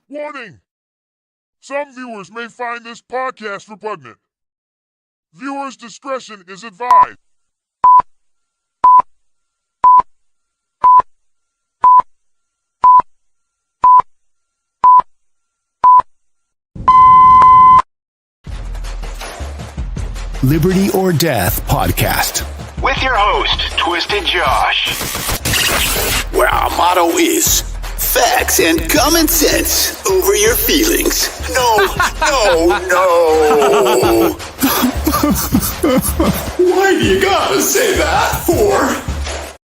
Warning! Some viewers may find this podcast repugnant. Viewers' discretion is advised. Liberty or Death podcast. With your host, Twisted Josh. Where our motto is facts and common sense over your feelings. No. Why do you gotta say that for?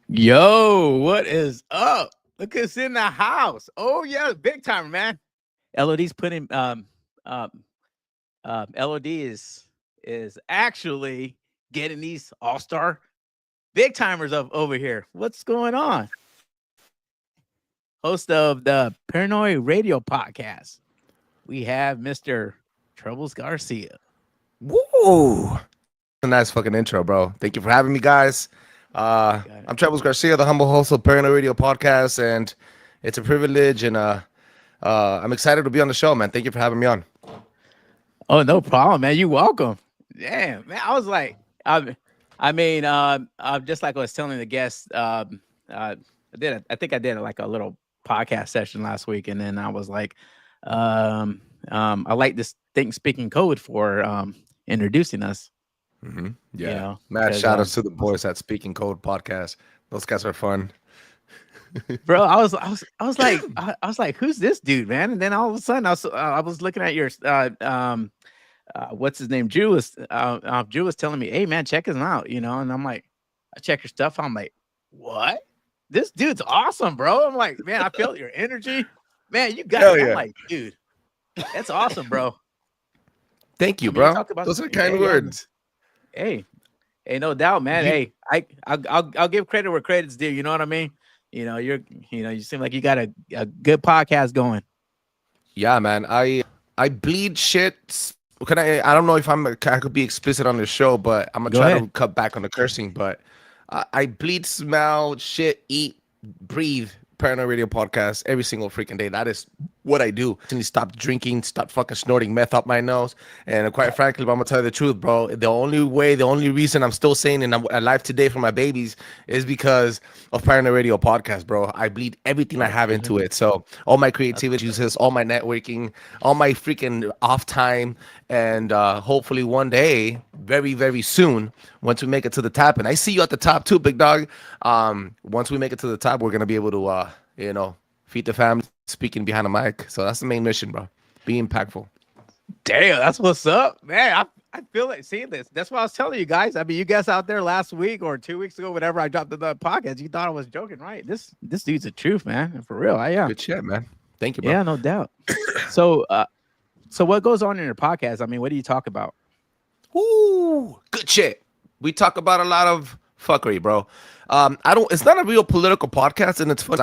Yo, what is up? Look us in the house. Oh yeah, big time, man. LOD's putting LOD is actually getting these all-star big timers up over here. What's going on? Host of the Paranoid Radio podcast, we have Mr. Troubles Garcia. Woo! A nice fucking intro, bro. Thank you for having me, guys. I'm Troubles Garcia, the humble host of Paranoid Radio podcast, and it's a privilege, and I'm excited to be on the show, man. Thank you for having me on. Oh, no problem, man. You're welcome. Damn, man. I was like, just like I was telling the guests, I think I did like a little podcast session last week, and then I was like, I like this Think Speaking Code for introducing us. Mm-hmm. Yeah, you know, mad shout outs to the boys at Speaking Code podcast. Those guys are fun. Bro, I was like, who's this dude, man? And then all of a sudden, I was looking at your what's his name? Drew was telling me, hey man, check him out, you know. And I'm like, I check your stuff. I'm like, what? This dude's awesome, bro. I'm like, man, I felt your energy, man. You got it. Yeah. I'm like, dude, that's awesome, bro. Thank you, bro. Those are kind words. Hey, no doubt, man. Hey, I'll give credit where credit's due. You know what I mean? You know, you seem like you got a good podcast going. Yeah, man. I bleed shit. I don't know if I could be explicit on the show, but I'm gonna try to cut back on the cursing. But I bleed, smell, shit, eat, breathe Paranoid Radio podcast every single freaking day. That is what I do. I stop drinking, stop fucking snorting meth up my nose. And quite frankly, I'm gonna tell you the truth, bro. The only reason I'm still sane and I'm alive today for my babies is because of Paranoid Radio podcast, bro. I bleed everything I have into it. So all my creativity uses, all my networking, all my freaking off time, and hopefully one day, very, very soon, once we make it to the top, and I see you at the top too, big dog. Once we make it to the top, we're gonna be able to feed the family, speaking behind a mic. So that's the main mission, bro. Be impactful. Damn, that's what's up, man. I feel like seeing this. That's what I was telling you guys. I mean, you guys out there last week or 2 weeks ago, whenever I dropped the podcast, you thought I was joking, right? This dude's the truth, man. For real. Yeah. Good shit, man. Thank you, bro. Yeah, no doubt. So what goes on in your podcast? I mean, what do you talk about? Ooh, good shit. We talk about a lot of fuckery, bro. It's not a real political podcast, and it's fun.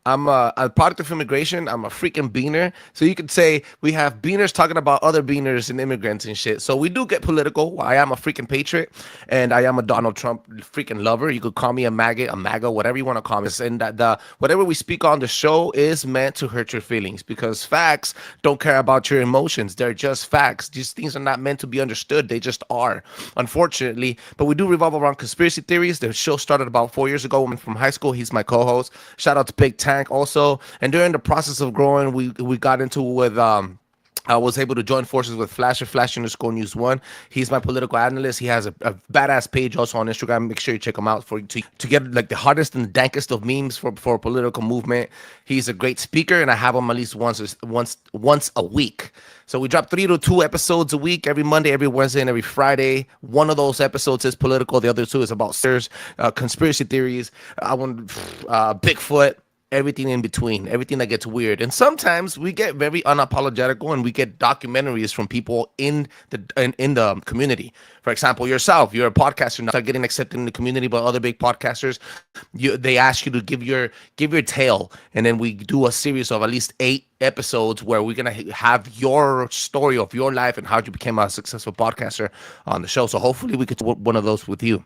I'm a product of immigration. I'm a freaking beaner. So you could say we have beaners talking about other beaners and immigrants and shit. So we do get political. I am a freaking patriot, and I am a Donald Trump freaking lover. You could call me a maggot, a MAGA, whatever you want to call me. And that whatever we speak on the show is meant to hurt your feelings, because facts don't care about your emotions. They're just facts. These things are not meant to be understood. They just are, unfortunately. But we do revolve around conspiracy theories. The show started about 4 years ago. I'm from high school. He's my co-host. Shout out to Big Tank also. And during the process of growing, we got into with I was able to join forces with Flash_News 1. He's my political analyst. He has a badass page also on Instagram. Make sure you check him out to get like the hardest and the dankest of memes for political movement. He's a great speaker, and I have him at least once a week. So we drop 3 to 2 episodes a week, every Monday, every Wednesday, and every Friday. One of those episodes is political. The other 2 is about conspiracy theories. Bigfoot. Everything in between, everything that gets weird. And sometimes we get very unapologetical, and we get documentaries from people in the community. For example, yourself, you're a podcaster, now start getting accepted in the community by other big podcasters. They ask you to give your tale, and then we do a series of at least 8 episodes where we're gonna have your story of your life and how you became a successful podcaster on the show. So hopefully we could do one of those with you.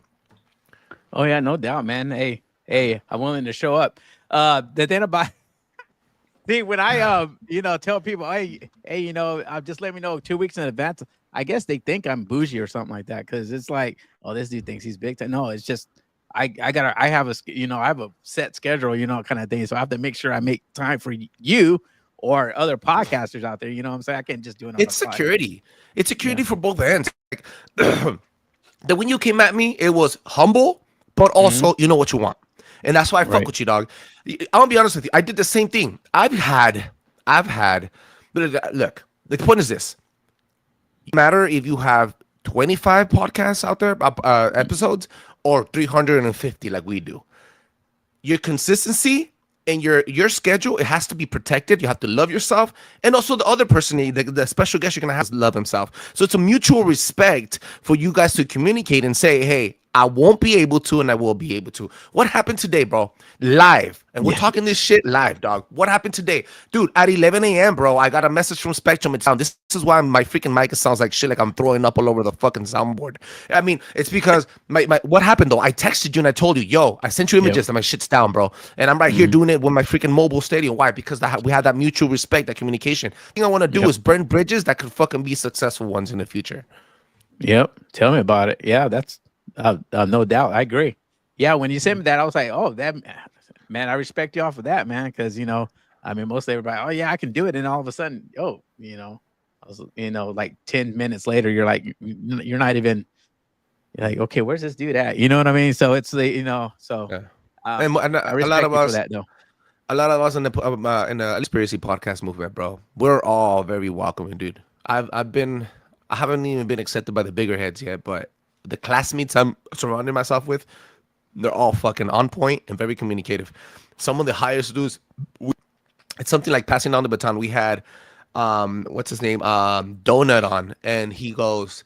Oh yeah, no doubt, man. Hey, I'm willing to show up. The thing about See, when I tell people, hey, just let me know 2 weeks in advance. I guess they think I'm bougie or something like that because it's like, oh, this dude thinks he's big time. No, it's just I have I have a set schedule, kind of thing. So I have to make sure I make time for you or other podcasters out there. You know what I'm saying? I can't just do it on It's the fly. security. It's security for both ends. Like, that when you came at me, it was humble, but also you know what you want. And that's why I fuck Right. with you, dog. I'm gonna be honest with you. I did the same thing. I've had, look, the point is this. No matter if you have 25 podcasts out there, episodes, or 350 like we do. Your consistency and your schedule, it has to be protected. You have to love yourself, and also the other person, the special guest you're gonna have to love himself. So it's a mutual respect for you guys to communicate and say, hey, I won't be able to and I will be able to. What happened today, bro? Live. And we're talking this shit live, dog. What happened today? Dude, at 11 a.m., bro, I got a message from Spectrum. It's this is why my freaking mic sounds like shit, like I'm throwing up all over the fucking soundboard. I mean, it's because my what happened, though? I texted you and I told you, yo, I sent you images and my shit's down, bro. And I'm right here doing it with my freaking mobile stadium. Why? Because we had that mutual respect, that communication. The thing I want to do is burn bridges that could fucking be successful ones in the future. Yep. Tell me about it. Yeah, that's no doubt. I agree. Yeah, when you sent me that, I was like, oh, that man, I respect you off of that, man, because I mean, most everybody, oh yeah, I can do it, and all of a sudden, oh, I was, like 10 minutes later, you're like, you're not even, you're like, okay, where's this dude at? You know what I mean? So it's the, so Yeah. and a respect lot of you for us, that, though. a lot of us in the conspiracy podcast movement, bro. We're all very welcoming, dude. I haven't even been accepted by the bigger heads yet, but the classmates I'm surrounding myself with, they're all fucking on point and very communicative. Some of the highest dudes, it's something like passing down the baton. We had, what's his name, Donut on, and he goes,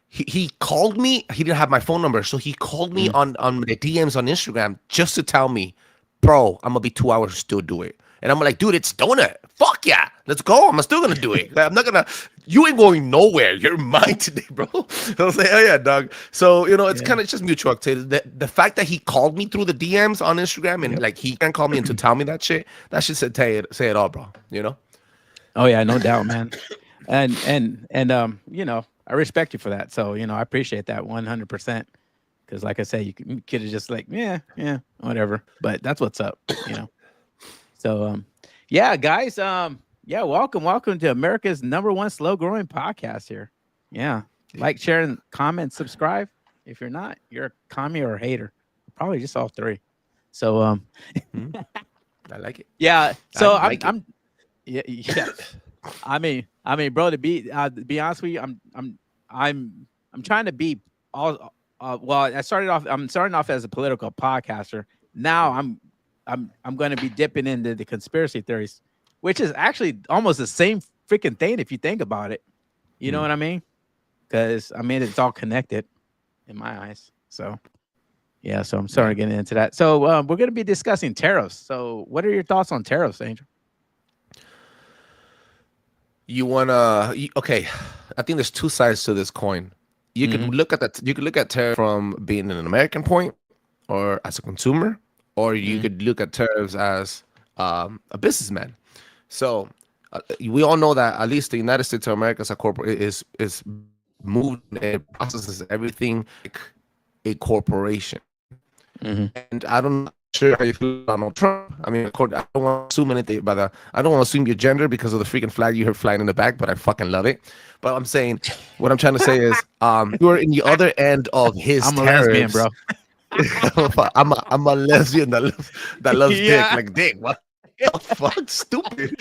he called me. He didn't have my phone number, so he called me on the DMs on Instagram just to tell me, bro, I'm gonna be 2 hours to still do it. And I'm like, dude, it's Donut. Fuck yeah, let's go. I'm still gonna do it. I'm not gonna. You ain't going nowhere. You're mine today, bro. I was like, oh yeah, dog. So it's kind of just mutual. The fact that he called me through the DMs on Instagram and like he can call me and to tell me that shit say it all, bro. Oh yeah, no doubt, man. And I respect you for that. So I appreciate that 100%. Because like I said, you could have just like, yeah, whatever. But that's what's up, So yeah, guys, welcome to America's #1 slow growing podcast here. Yeah. Like, share, and comment, subscribe. If you're not, you're a commie or a hater. Probably just all three. So I like it. yeah. So I like yeah. I mean, bro, to be honest with you, I'm trying to be all well, I'm starting off as a political podcaster. Now I'm going to be dipping into the conspiracy theories, which is actually almost the same freaking thing if you think about it. You know what I mean? Because I mean, it's all connected in my eyes. So yeah, so I'm starting to get into that. So we're going to be discussing tariffs. So what are your thoughts on tariffs, Angel? Okay, I think there's two sides to this coin. You can look at that. You can look at tariff from being an American point, or as a consumer, or you could look at tariffs as a businessman. So we all know that at least the United States of America as a corporate is moved and processes everything like a corporation. And I don't sure how you feel about Donald Trump. I mean, I don't want to assume anything about I don't want to assume your gender because of the freaking flag you heard flying in the back, but I fucking love it. But I'm saying, what I'm trying to say is, you're in the other end of his I'm a tariffs. lesbian, bro. I'm a lesbian that loves dick. Like dick. What the fuck? Stupid.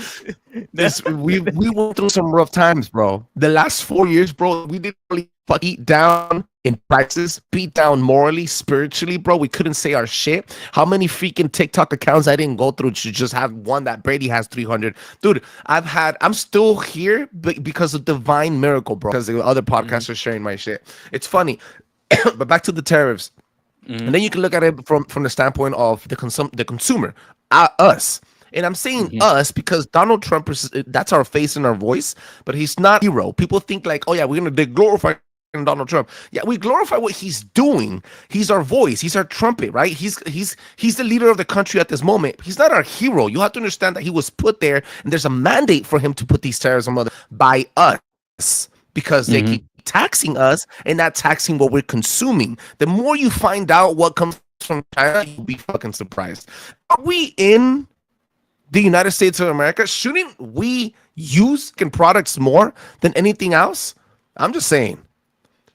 We went through some rough times, bro. The last 4 years, bro, we didn't really beat down in prices, beat down morally, spiritually, bro. We couldn't say our shit. How many freaking TikTok accounts I didn't go through to just have one that Brady has 300? Dude, I'm still here because of divine miracle, bro. Because the other podcasts are sharing my shit. It's funny. But back to the tariffs. And then you can look at it from the standpoint of the consumer, us. And I'm saying us because Donald Trump, that's our face and our voice, but he's not a hero. People think like, oh yeah, they glorify Donald Trump. Yeah, we glorify what he's doing. He's our voice. He's our trumpet, right? He's the leader of the country at this moment. He's not our hero. You have to understand that he was put there, and there's a mandate for him to put these tariffs on by us because they keep taxing us and not taxing what we're consuming. The more you find out what comes from China, you'll be fucking surprised. Are we in the United States of America? Shouldn't we use products more than anything else? I'm just saying.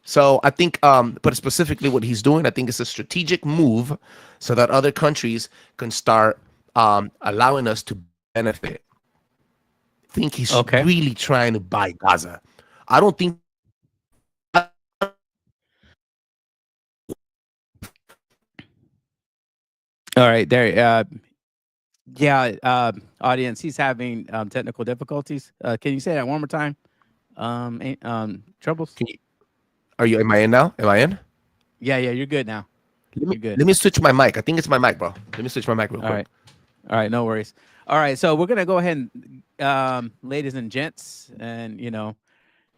So I think, but specifically what he's doing, I think it's a strategic move so that other countries can start allowing us to benefit. I think he's really trying to buy Gaza. I don't think. All right, there. Audience, he's having technical difficulties. Can you say that one more time? Troubles. Am I in now? Am I in? Yeah, you're good now. You're good. Let me switch my mic. I think it's my mic, bro. Let me switch my mic real quick. All right, no worries. All right, so we're gonna go ahead and, ladies and gents, and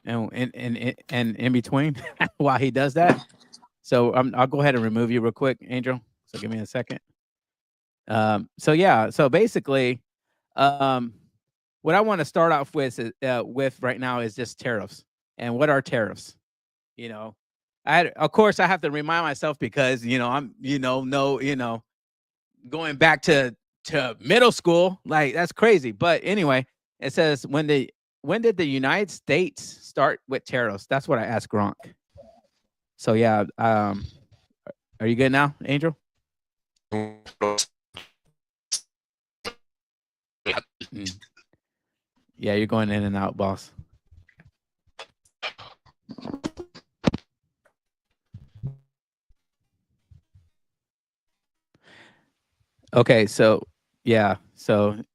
and in between while he does that. So I'll go ahead and remove you real quick, Angel. So give me a second. So basically, what I want to start off with right now is just tariffs. And what are tariffs? Of course I have to remind myself because I'm going back to middle school, like that's crazy. But anyway, it says when did the United States start with tariffs? That's what I asked Gronk. So yeah, are you good now, Angel? Yeah, you're going in and out, boss. Okay, so yeah, sorry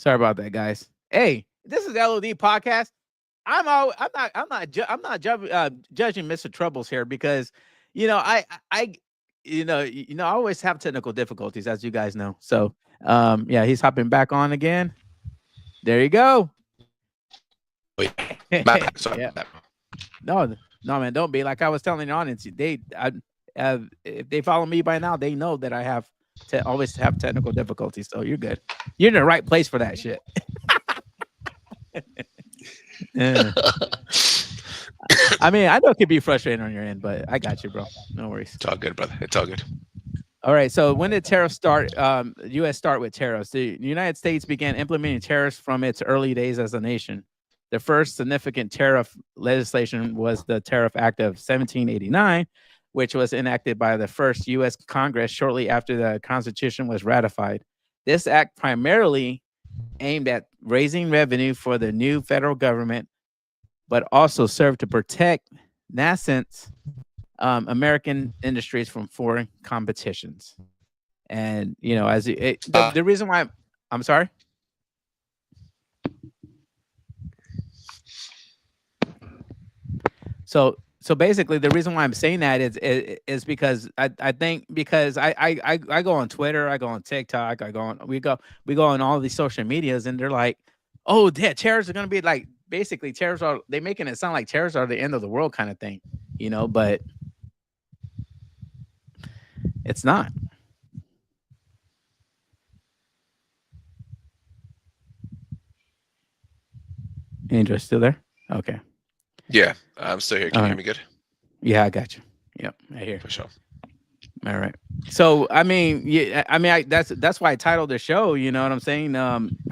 about that, guys. Hey, this is LOD podcast. I'm not judging Mr. Troubles here because I always have technical difficulties, as you guys know. So yeah, he's hopping back on again. There you go. Yeah. No, man, don't be like I was telling the audience. If they follow me by now, they know that I have to always have technical difficulties. So you're good. You're in the right place for that shit. Yeah. I mean, I know it can be frustrating on your end, but I got you, bro. No worries. It's all good, brother. It's all good. All right. So when did tariffs start? U.S. start with tariffs. The United States began implementing tariffs from its early days as a nation. The first significant tariff legislation was the Tariff Act of 1789, which was enacted by the first U.S. Congress shortly after the Constitution was ratified. This act primarily aimed at raising revenue for the new federal government, but also served to protect nascent American industries from foreign competitions. And the reason why I'm sorry. So basically, the reason why I'm saying that is because I think because I go on Twitter, I go on TikTok, we go on all these social medias, and they're like, oh, yeah, tariffs are gonna be like basically they making it sound like tariffs are the end of the world kind of thing, but it's not. Andrew, still there? Okay. Yeah, I'm still here. Can you hear me good? Yeah, I got you. Yep, I hear. For sure. All right. So I mean, that's why I titled the show. You know what I'm saying?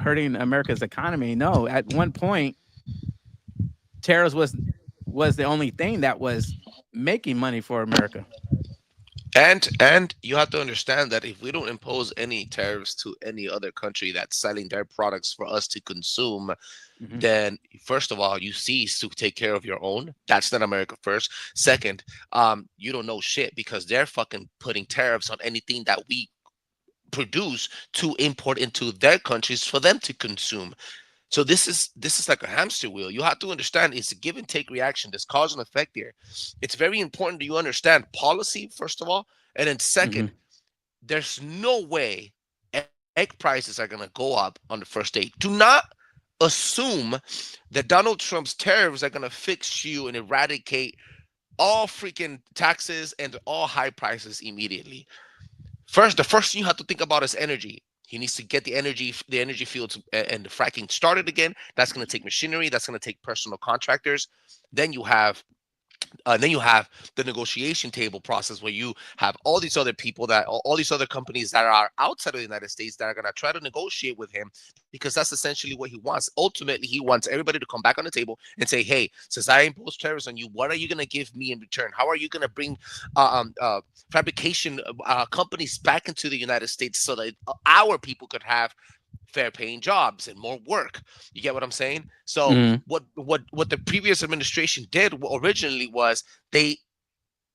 Hurting America's economy. No, at one point, tariffs was the only thing that was making money for America. And you have to understand that if we don't impose any tariffs to any other country that's selling their products for us to consume, then first of all, you cease to take care of your own. That's not America first. Second, you don't know shit because they're fucking putting tariffs on anything that we produce to import into their countries for them to consume. So this is like a hamster wheel. You have to understand it's a give and take reaction. There's cause and effect here. It's very important that you understand policy, first of all. And then second, there's no way egg prices are going to go up on the first day. Do not assume that Donald Trump's tariffs are gonna fix you and eradicate all freaking taxes and all high prices immediately. The first thing you have to think about is energy. He needs to get the energy fields and the fracking started again. That's going to take machinery. That's going to take personal contractors. Then you have the negotiation table process where you have all these other people all these other companies that are outside of the United States that are going to try to negotiate with him, because that's essentially what he wants. Ultimately, he wants everybody to come back on the table and say, hey, since I impose tariffs on you, what are you going to give me in return? How are you going to bring fabrication companies back into the United States so that our people could have fair paying jobs and more work? You get what I'm saying? So what the previous administration did originally was they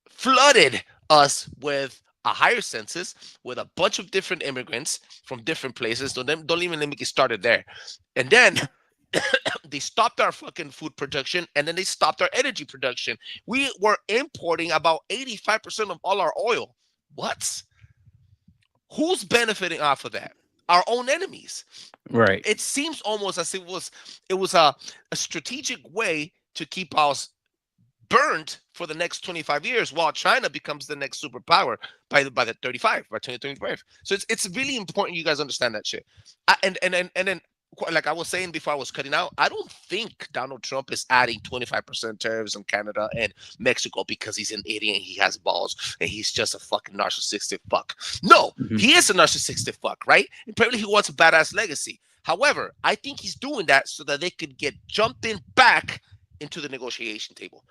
flooded us with a higher census, with a bunch of different immigrants from different places. So don't even let me get started there. And then they stopped our fucking food production, and then they stopped our energy production. We were importing about 85% of all our oil. What? Who's benefiting off of that? Our own enemies. Right. It seems almost as it was a strategic way to keep us burned for the next 25 years while China becomes the next superpower by 2035. So it's really important you guys understand that shit. And then, like I was saying before I was cutting out, I don't think Donald Trump is adding 25% tariffs on Canada and Mexico because he's an idiot and he has balls and he's just a fucking narcissistic fuck. No, he is a narcissistic fuck, right? And probably he wants a badass legacy. However, I think he's doing that so that they could get jumped in back into the negotiation table.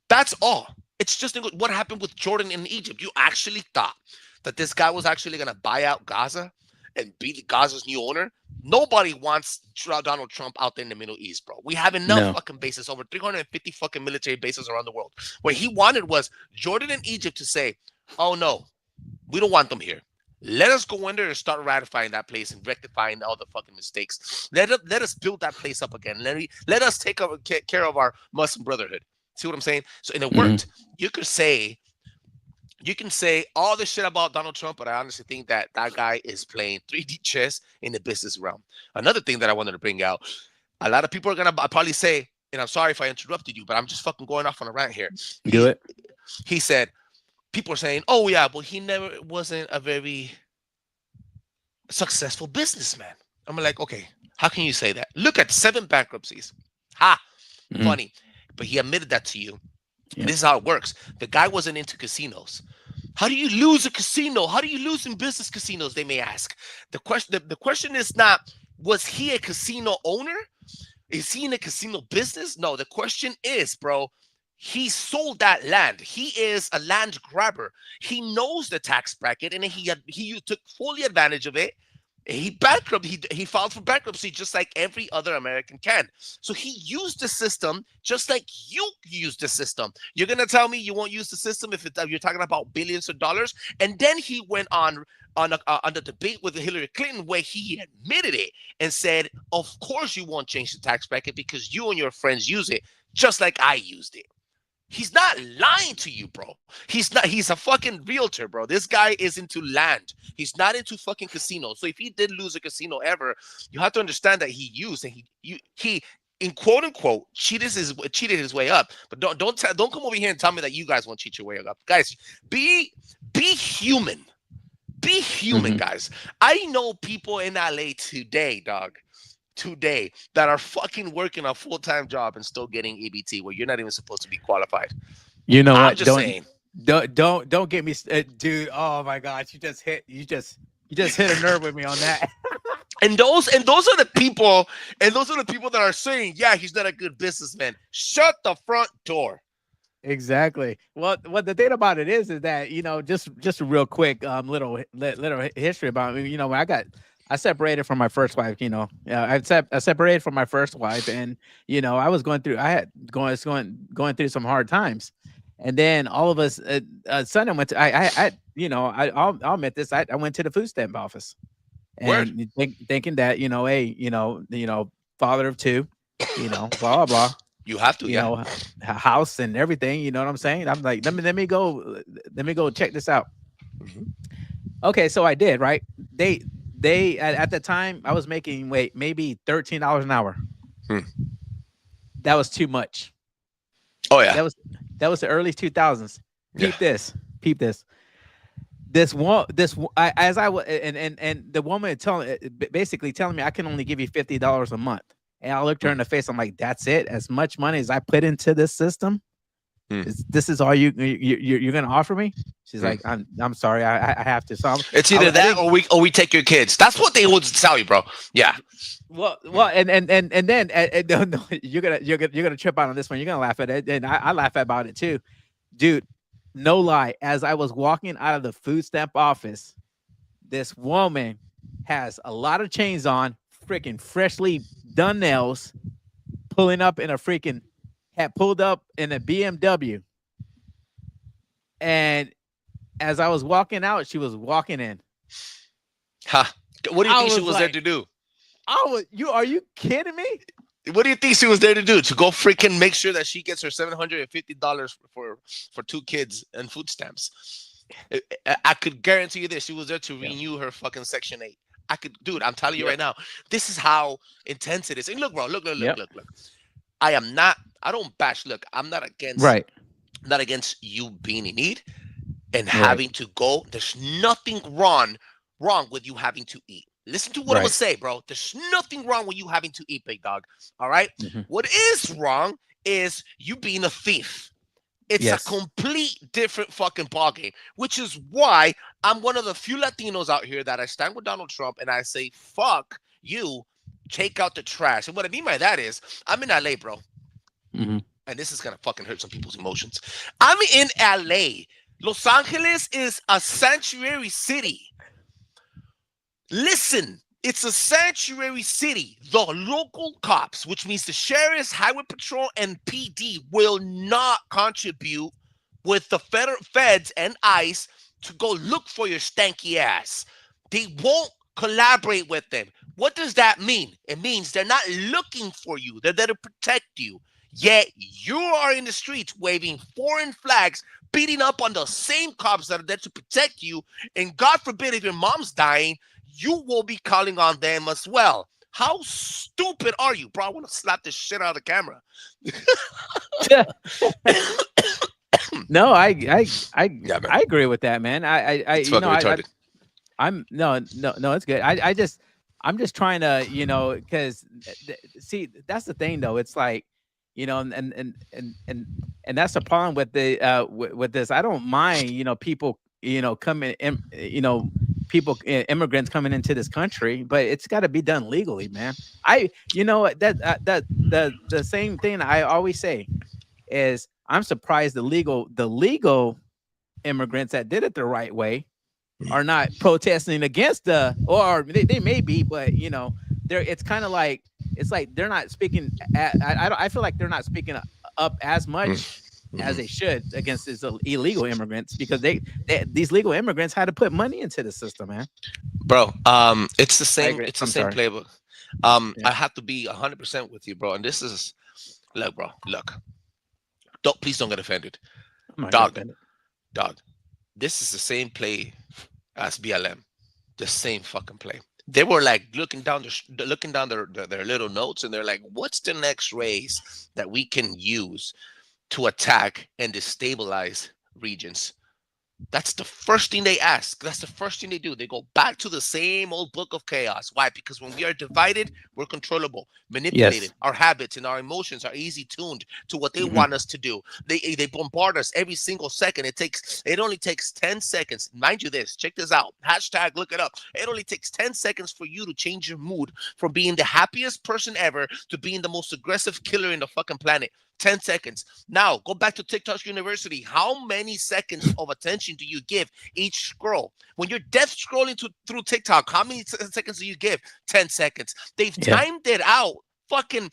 That's all. It's just what happened with Jordan in Egypt. You actually thought that this guy was actually going to buy out Gaza and be Gaza's new owner? Nobody wants Donald Trump out there in the Middle East, bro. We have enough fucking bases, over 350 fucking military bases around the world. What he wanted was Jordan and Egypt to say, oh no, we don't want them here. Let us go in there and start ratifying that place and rectifying all the fucking mistakes. Let us build that place up again. Let us take care of our Muslim Brotherhood. See what I'm saying? So, and it worked. You can say all this shit about Donald Trump, but I honestly think that guy is playing 3D chess in the business realm. Another thing that I wanted to bring out, a lot of people are going to probably say, and I'm sorry if I interrupted you, but I'm just fucking going off on a rant here. Do it. He said, people are saying, oh yeah, but he never wasn't a very successful businessman. I'm like, okay, how can you say that? Look at 7 bankruptcies. Funny. But he admitted that to you. Yeah. This is how it works. The guy wasn't into casinos. How do you lose a casino? How do you lose in business casinos? They may ask. The question is not, was he a casino owner? Is he in a casino business? No, the question is, bro, he sold that land. He is a land grabber. He knows the tax bracket, and he took fully advantage of it. He filed for bankruptcy just like every other American can. So he used the system just like you use the system. You're gonna tell me you won't use the system if you're talking about billions of dollars? And then he went on the debate with Hillary Clinton where he admitted it and said, "Of course you won't change the tax bracket because you and your friends use it just like I used it." He's not lying to you, bro. He's a fucking realtor, bro. This guy is into land. He's not into fucking casinos. So if he did lose a casino ever, you have to understand that he used and he in quote unquote cheated his way up. But don't come over here and tell me that you guys won't cheat your way up. Guys, be human. Be human, guys. I know people in LA today, that are fucking working a full-time job and still getting EBT where you're not even supposed to be qualified. You know what? I'm just saying. Don't get me, dude. Oh my gosh, you just hit a nerve with me on that. And those are the people that are saying, yeah, he's not a good businessman. Shut the front door. Exactly. Well, the thing about it is that, just a real quick little history about me. When I separated from my first wife, I separated from my first wife, and I was going through some hard times, and then all of us Sunday went to I'll admit this, I went to the food stamp office, and thinking that father of 2, blah blah blah. You have to, house and everything. You know what I'm saying? I'm like, let me go check this out. Okay, so I did, right? They at the time I was making maybe $13 an hour. That was too much. Oh yeah. That was the early 2000s. Peep this. As I was, and the woman basically telling me I can only give you $50 a month. And I looked her in the face. I'm like, that's it? As much money as I put into this system? This is all you're gonna offer me? She's like, I'm sorry, I have to. So it's either that or we take your kids. That's what they would tell you, bro. Yeah. Well, and then no, you're gonna trip out on this one. You're gonna laugh at it, and I laugh about it too, dude. No lie. As I was walking out of the food stamp office, this woman has a lot of chains on, freaking freshly done nails, had pulled up in a BMW. And as I was walking out, she was walking in. Ha! What do you think she was there to do? Are you kidding me? What do you think she was there to do? To go freaking make sure that she gets her $750 for 2 kids and food stamps. I could guarantee you this. She was there to renew her fucking Section 8. Dude, I'm telling you right now, this is how intense it is. And look, bro, look. I don't bash. Look, I'm not against you being in need and having to go. There's nothing wrong with you having to eat. Listen to what I'm gonna say, bro. There's nothing wrong with you having to eat, big dog. All right. What is wrong is you being a thief. It's a complete different fucking ballgame, which is why I'm one of the few Latinos out here that I stand with Donald Trump and I say, fuck you, take out the trash. And what I mean by that is, I'm in LA, bro. And this is going to fucking hurt some people's emotions. I'm in LA. Los Angeles is a sanctuary city. Listen, it's a sanctuary city. The local cops, which means the sheriffs, highway patrol, and PD, will not contribute with the feds and ICE to go look for your stanky ass. They won't collaborate with them. What does that mean? It means they're not looking for you. They're there to protect you. Yet you are in the streets waving foreign flags, beating up on the same cops that are there to protect you. And God forbid, if your mom's dying, you will be calling on them as well. How stupid are you, bro? I want to slap this shit out of the camera. No, I agree with that, man. It's fucking retarded. It's good. I'm just trying to, because see, that's the thing though. It's like, and that's the problem with the with this. I don't mind, people, coming in, immigrants coming into this country, but it's got to be done legally, man. The same thing I always say is I'm surprised the legal immigrants that did it the right way are not protesting against or they may be, but it's kind of like, it's like they're not speaking. I feel like they're not speaking up as much as they should against these illegal immigrants, because these legal immigrants had to put money into the system, man. Bro, it's the same. It's the same playbook. I have to be 100% with you, bro. And this is, look, bro, look. Please don't get offended, dog. This is the same play as BLM. The same fucking play. They were like looking down their little notes, and they're like, "What's the next race that we can use to attack and destabilize regions?" That's the first thing they ask. That's the first thing they do. They go back to the same old book of chaos. Why? Because when we are divided, we're controllable, manipulated. Yes. Our habits and our emotions are easy tuned to what they want us to do. They bombard us every single second. It only takes 10 seconds. Mind you this, check this out. Hashtag look it up. It only takes 10 seconds for you to change your mood from being the happiest person ever to being the most aggressive killer in the fucking planet. 10 seconds. Now, go back to TikTok University. How many seconds of attention do you give each scroll? When you're death scrolling through TikTok, how many seconds do you give? 10 seconds. They've timed it out. Fucking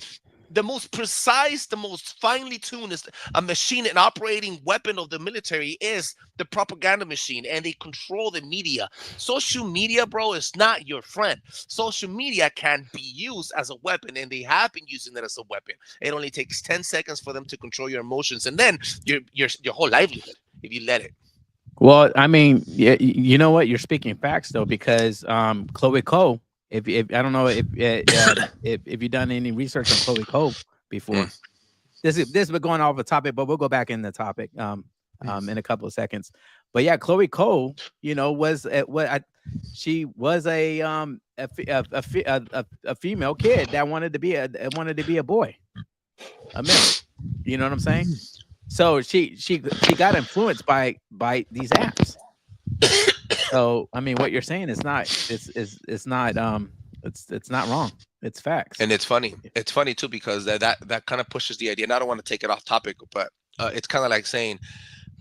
the most precise, the most finely tuned is a machine, an operating weapon of the military is the propaganda machine, and they control the media. Social media, bro, is not your friend. Social media can be used as a weapon, and they have been using it as a weapon. It only takes 10 seconds for them to control your emotions, and then your whole livelihood, if you let it. Well, I mean, you know what? You're speaking facts though, because Chloe Cole If I don't know if you've done any research on Chloe Cole before. This has been going off the topic, but we'll go back in the topic in a couple of seconds. But yeah, Chloe Cole, you know, she was a female kid that wanted to be a boy, a male. You know what I'm saying? So she got influenced by these apps. So I mean, what you're saying is not it's not wrong. It's facts. And it's funny. It's funny too because that kind of pushes the idea. And I don't want to take it off topic, but it's kind of like saying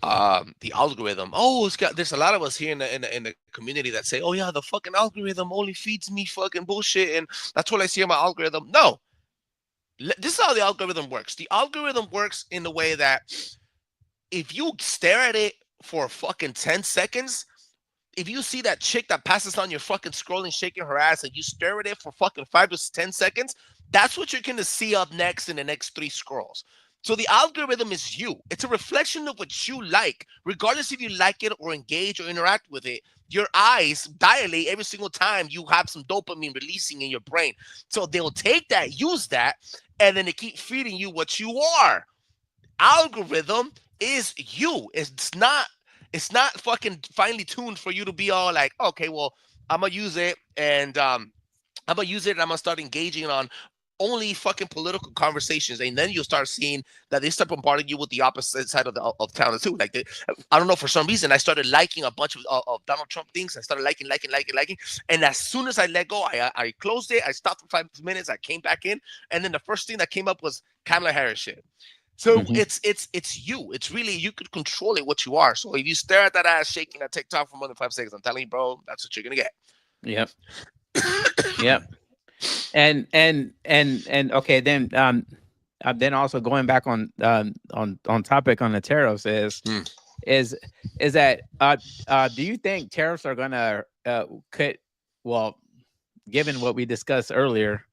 the algorithm. Oh, there's a lot of us here in the community that say, oh yeah, the fucking algorithm only feeds me fucking bullshit, and that's what I see in my algorithm. No, this is how the algorithm works. The algorithm works in the way that if you stare at it for fucking 10 seconds, if you see that chick that passes on your fucking scrolling, shaking her ass, and you stare at it for fucking 5 to 10 seconds, that's what you're going to see up next in the next 3 scrolls. So the algorithm is you. It's a reflection of what you like, regardless if you like it or engage or interact with it. Your eyes dilate every single time you have some dopamine releasing in your brain. So they'll take that, use that, and then they keep feeding you what you are. Algorithm is you. It's not fucking finely tuned for you to be all like, okay, well, I'm gonna use it and I'm gonna start engaging on only fucking political conversations, and then you'll start seeing that they start bombarding you with the opposite side of town too. Like I don't know, for some reason I started liking a bunch of Donald Trump things. I started liking, and as soon as I let go, I closed it. I stopped for 5 minutes. I came back in, and then the first thing that came up was Kamala Harris shit. So it's you. It's really, you could control it what you are. So if you stare at that ass shaking at TikTok for more than 5 seconds, I'm telling you, bro, that's what you're gonna get. Yep. Yep. And okay, then also going back on topic on the tariffs is that do you think tariffs are gonna given what we discussed earlier,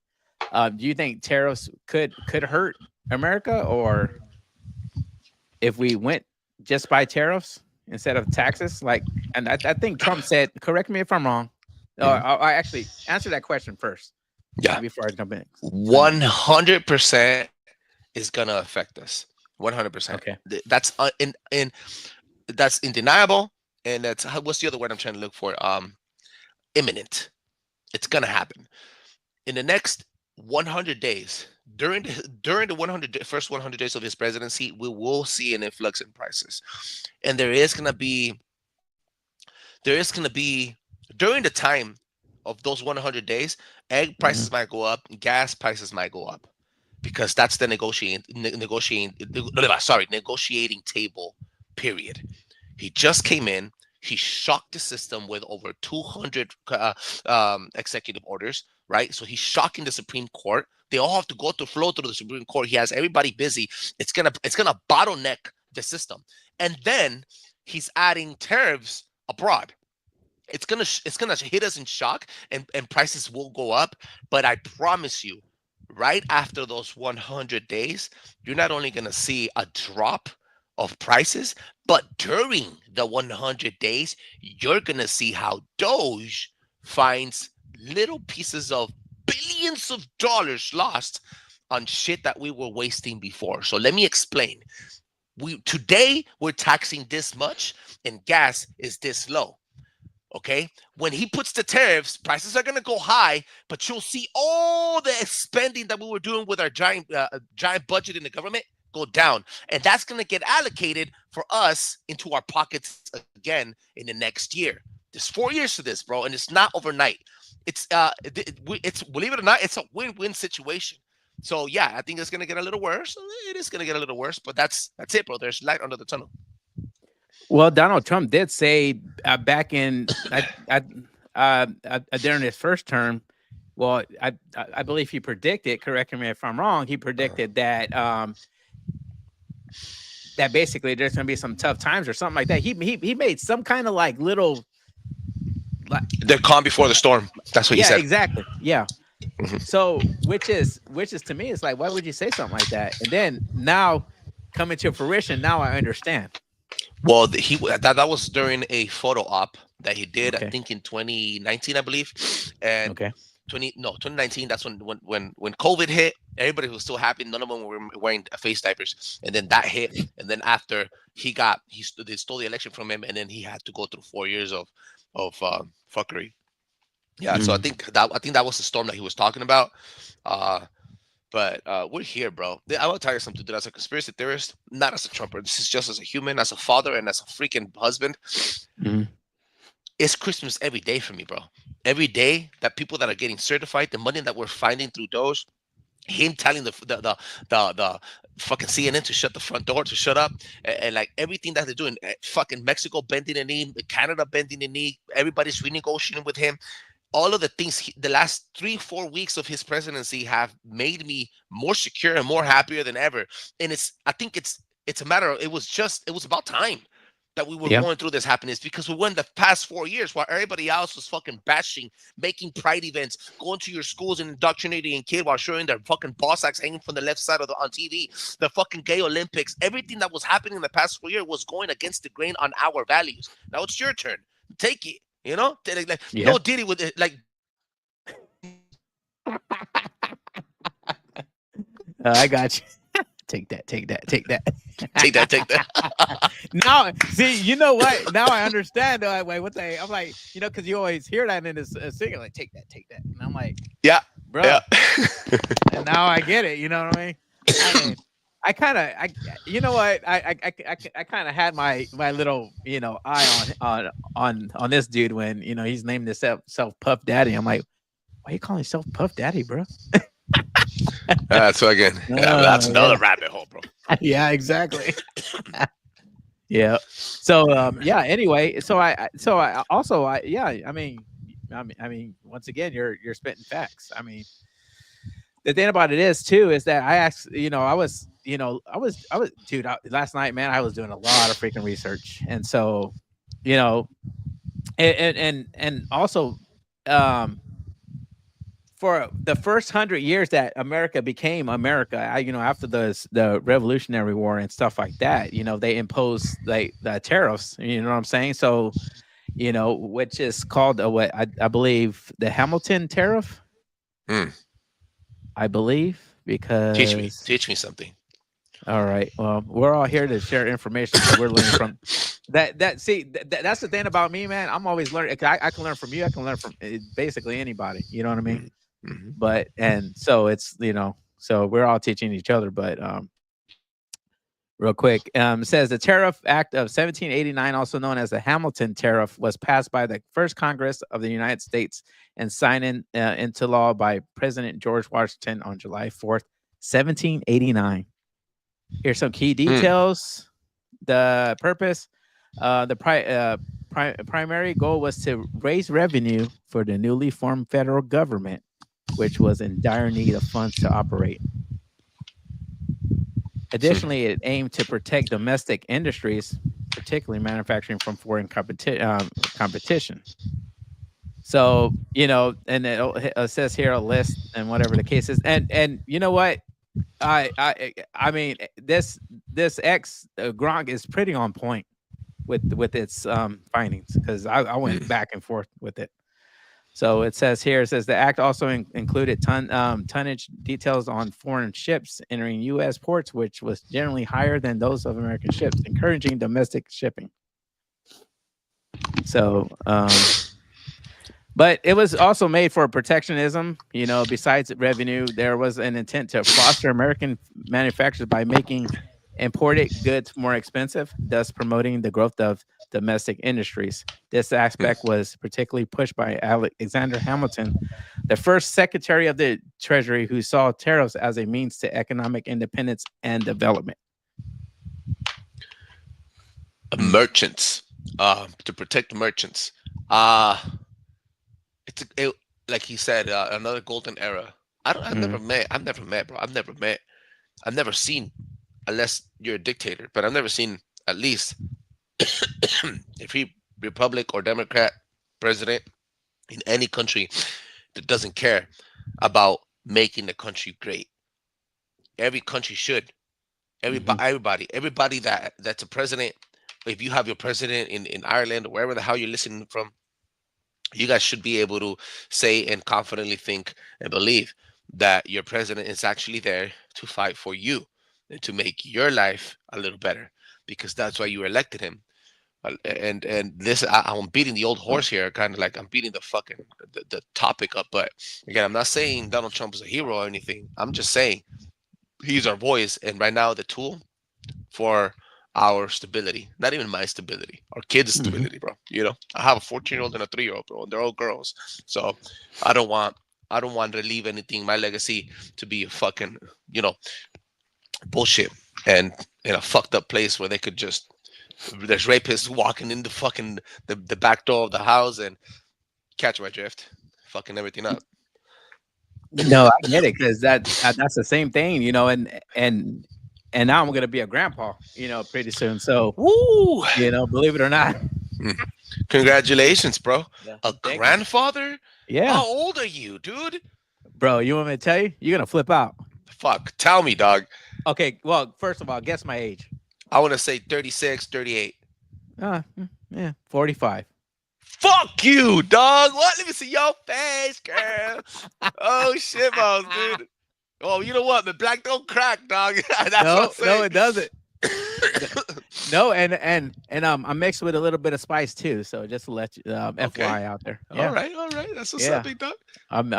do you think tariffs could hurt America, or if we went just by tariffs instead of taxes? Like, and I think Trump said, correct me if I'm wrong, or I actually answer that question first. Yeah, before I jump in. 100% is gonna affect us. 100%. Okay, that's that's undeniable, and that's what's the other word I'm trying to look for? Imminent. It's gonna happen in the next 100 days. During the first 100 days of his presidency, we will see an influx in prices, and there is gonna be during the time of those 100 days, egg prices might go up, gas prices might go up, because that's the negotiating table period. He just came in. He shocked the system with over 200 executive orders, right? So he's shocking the Supreme Court. They all have to flow through the Supreme Court. He has everybody busy. It's gonna bottleneck the system, and then he's adding tariffs abroad. It's gonna hit us in shock, and prices will go up. But I promise you, right after those 100 days, you're not only gonna see a drop of prices, but during the 100 days, you're gonna see how Doge finds little pieces of billions of dollars lost on shit that we were wasting before. So let me explain. Today we're taxing this much, and gas is this low. Okay, when he puts the tariffs, prices are going to go high, but you'll see all the spending that we were doing with our giant budget in the government go down, and that's going to get allocated for us into our pockets again in the next year. There's 4 years to this, bro, and it's not overnight. It's believe it or not, it's a win-win situation. So yeah, I think it's going to get a little worse. It is going to get a little worse, but that's it, bro. There's light under the tunnel. Well, Donald Trump did say back in during his first term. Well, I believe he predicted. Correct me if I'm wrong. He predicted that that basically there's going to be some tough times or something like that. He made some kind of like little. The calm before the storm. That's what he said. Yeah, exactly. Yeah. So, which is to me, it's like, why would you say something like that? And then now coming to fruition, now I understand. Well, that was during a photo op that he did, Okay. I think in 2019, I believe. And 2019. That's when COVID hit. Everybody was still happy. None of them were wearing face diapers. And then that hit. And then after they stole the election from him, and then he had to go through 4 years of fuckery. Yeah. So I think that was the storm that he was talking about. But we're here, bro. I will tell you something, dude. As a conspiracy theorist, not as a Trumper. This is just as a human, as a father, and as a freaking husband. It's Christmas every day for me, bro. Every day that people that are getting certified, the money that we're finding through those, him telling the fucking CNN to shut the front door, to shut up, and like everything that they're doing, fucking Mexico bending the knee, Canada bending the knee, everybody's renegotiating with him. All of the things, the last 3-4 weeks of his presidency have made me more secure and more happier than ever. And I think it's a matter of, it was about time that we were going through this happiness, because we went the past 4 years while everybody else was fucking bashing, making pride events, going to your schools and indoctrinating kids while showing their fucking ball sacks hanging from the left side on TV, the fucking gay Olympics, everything that was happening in the past 4 years was going against the grain on our values. Now it's your turn. Take it, you know? No Diddy with it, like. I got you. Take that. Take that. Now, see, you know what? Now I understand. Wait, what they? I'm like, because you always hear that in this singer, like, take that. And I'm like, yeah, bro. Yeah. And now I get it. You know what I mean? I kind of, you know what? I kind of had my little, eye on this dude when he's named himself Puff Daddy. I'm like, why you calling yourself Puff Daddy, bro? So again, that's another rabbit hole, bro. Yeah, exactly. Yeah. So anyway, I mean, once again, you're spitting facts. I mean, the thing about it is that I asked, dude, last night, man, I was doing a lot of freaking research, and so, and also, for the first 100 years that America became America, after the Revolutionary War and stuff like that, they imposed like the tariffs. You know what I'm saying? So, which is called what I believe the Hamilton tariff. I believe, because teach me something. All right. Well, we're all here to share information that we're learning from. That's the thing about me, man. I'm always learning. I can learn from you. I can learn from basically anybody. You know what I mean? Mm-hmm. But so it's so we're all teaching each other. But real quick, it says the Tariff Act of 1789, also known as the Hamilton Tariff, was passed by the first Congress of the United States and signed into law by President George Washington on July 4th, 1789. Here's some key details. The purpose, the primary goal was to raise revenue for the newly formed federal government, which was in dire need of funds to operate. Additionally, it aimed to protect domestic industries, particularly manufacturing, from foreign competition. So, and it says here a list and whatever the case is. And you know what? I mean, this X Gronk is pretty on point with its findings, because I went back and forth with it. So it says the act also included tonnage details on foreign ships entering U.S. ports, which was generally higher than those of American ships, encouraging domestic shipping. So, but it was also made for protectionism. Besides revenue, there was an intent to foster American manufacturers by making imported goods more expensive, thus promoting the growth of domestic industries. This aspect was particularly pushed by Alexander Hamilton, the first Secretary of the Treasury, who saw tariffs as a means to economic independence and development. Merchants, to protect merchants. Like he said, another golden era. I've never met, bro. I've never seen, unless you're a dictator, but I've never seen at least a free republic or Democrat president in any country that doesn't care about making the country great. Every country should. Everybody that's a president. If you have your president in Ireland or wherever the hell you're listening from, you guys should be able to say and confidently think and believe that your president is actually there to fight for you and to make your life a little better, because that's why you elected him. And this, I'm beating the old horse here, kind of like I'm beating the fucking the topic up. But again, I'm not saying Donald Trump is a hero or anything. I'm just saying he's our voice, and right now the tool for our stability, not even my stability, our kids' stability, bro. You know, I have a 14-year-old and a 3-year-old, bro, and they're all girls. So I don't want to leave anything, my legacy, to be a fucking, you know, bullshit and in a fucked up place where they could just, there's rapists walking in the fucking the back door of the house, and catch my drift, fucking everything up. No, I get it, because that's the same thing, you know, and now I'm gonna be a grandpa, you know, pretty soon. So, Woo! you know, believe it or not. Congratulations, bro. Yeah, A thank you. grandfather? Yeah, How old are you, dude? bro, you want me to tell you? You're gonna flip out. Fuck, tell me, dog. Okay, well, first of all, guess my age. I want to say 36, 38. Yeah, 45. Fuck you, dog. What? Let me see your face, girl. Oh, shit, balls, dude. Oh, you know what? The black don't crack, dog. That's what I'm saying. No, it doesn't. No, and I'm mixed with a little bit of spice too. So just to let you, FYI out there. Yeah. All right. That's what's Yeah. up, big dog. I'm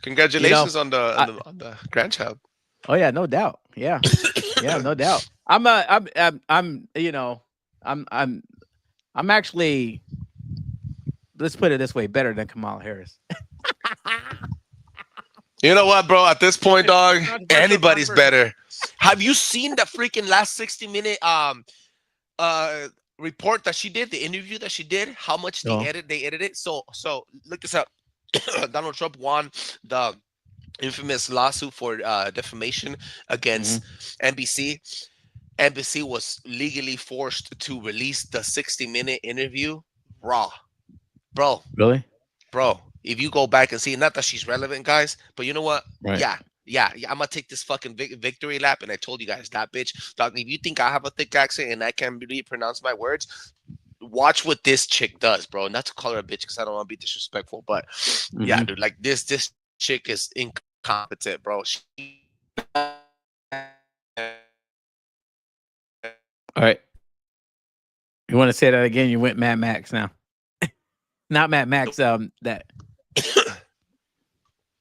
Congratulations on the grandchild. Oh yeah, no doubt. Yeah, yeah, no doubt. I'm you know, I'm actually, let's put it this way, better than Kamala Harris. You know what, bro? At this point, dog, Controversial, anybody's controversial. better. Have you seen the freaking last 60-minute report that she did, the interview that she did? How much No. they edited? So look this up. Donald Trump won the infamous lawsuit for defamation against NBC. NBC was legally forced to release the 60-minute interview raw. Bro, if you go back and see, not that she's relevant, guys, but you know what? Right. Yeah, I'm gonna take this fucking victory lap, and I told you guys that, bitch. Dog, if you think I have a thick accent and I can really pronounce my words, watch what this chick does, bro. Not to call her a bitch because I don't want to be disrespectful, but yeah, dude, like this chick is incompetent, bro. All right. You want to say that again? You went Mad Max now. Not Mad Max. That.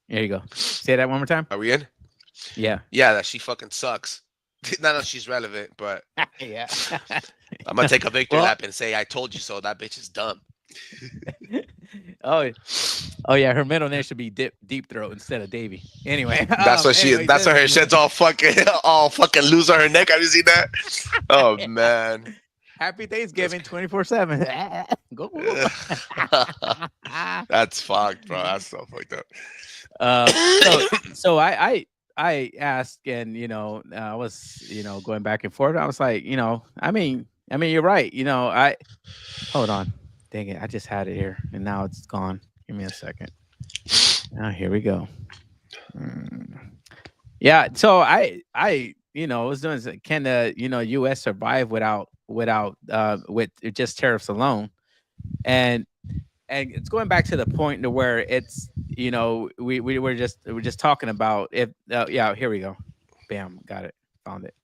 There you go. Say that one more time. Are we in? Yeah. Yeah, that she fucking sucks. Not that she's relevant, but Yeah. I'm gonna take a victory lap and say I told you so. That bitch is dumb. Oh yeah. Her middle name should be Deep Throat instead of Davy. Anyway. That's what she. anyway, That's why her shit's all fucking loose on her neck. Have you seen that? Oh man. Happy Thanksgiving 24/7. Go. That's fucked, bro. That's so fucked up. So I asked, and you know, I was, you know, going back and forth. I was like, you know, I mean, you're right. You know, hold on, dang it, I just had it here, and now it's gone. Give me a second. Here we go. Yeah. So I you know, was doing, can the, you know, U.S. survive without with just tariffs alone, and it's going back to the point to where it's, you know, we're just talking about if yeah, here we go, bam, got it, found it.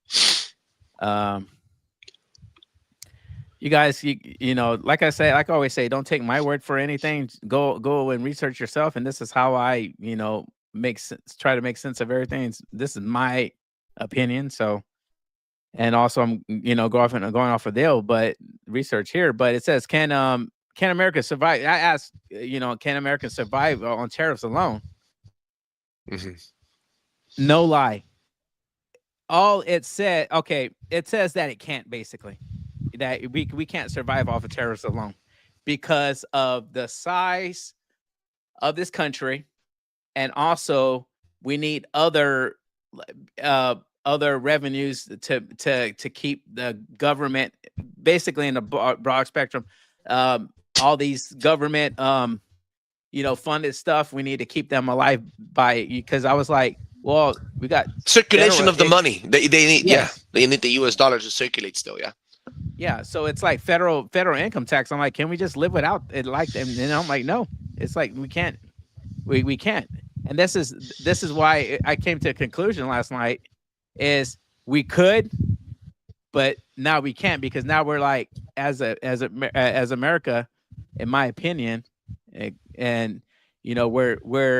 You guys, you know, like I always say, don't take my word for anything. Go and research yourself, and this is how I, you know, try to make sense of everything. This is my opinion, so. And also, I'm, you know, going off of Dale, but research here. But it says, can America survive? I asked, you know, can America survive on tariffs alone? No lie. All it said, okay, it says that it can't, basically, that we can't survive off of tariffs alone because of the size of this country, and also we need other revenues to keep the government basically in a broad spectrum. All these government, you know, funded stuff, we need to keep them alive because I was like, well, we got circulation of the money. They need, yes. They need the US dollar to circulate still, yeah. Yeah, so it's like federal income tax. I'm like, can we just live without it? Like, and I'm like, no, it's like we can't, we can't. And this is why I came to a conclusion last night, is we could, but now we can't, because now we're like, as America, in my opinion, and we're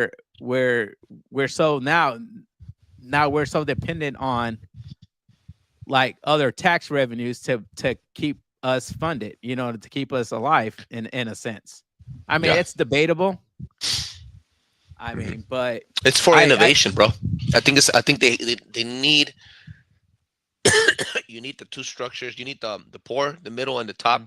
so now we're so dependent on like other tax revenues to keep us funded, to keep us alive in a sense. I mean, Yeah. it's debatable. I mean, but It's for I innovation, bro. I think they need you need the two structures. You need the poor, the middle, and the top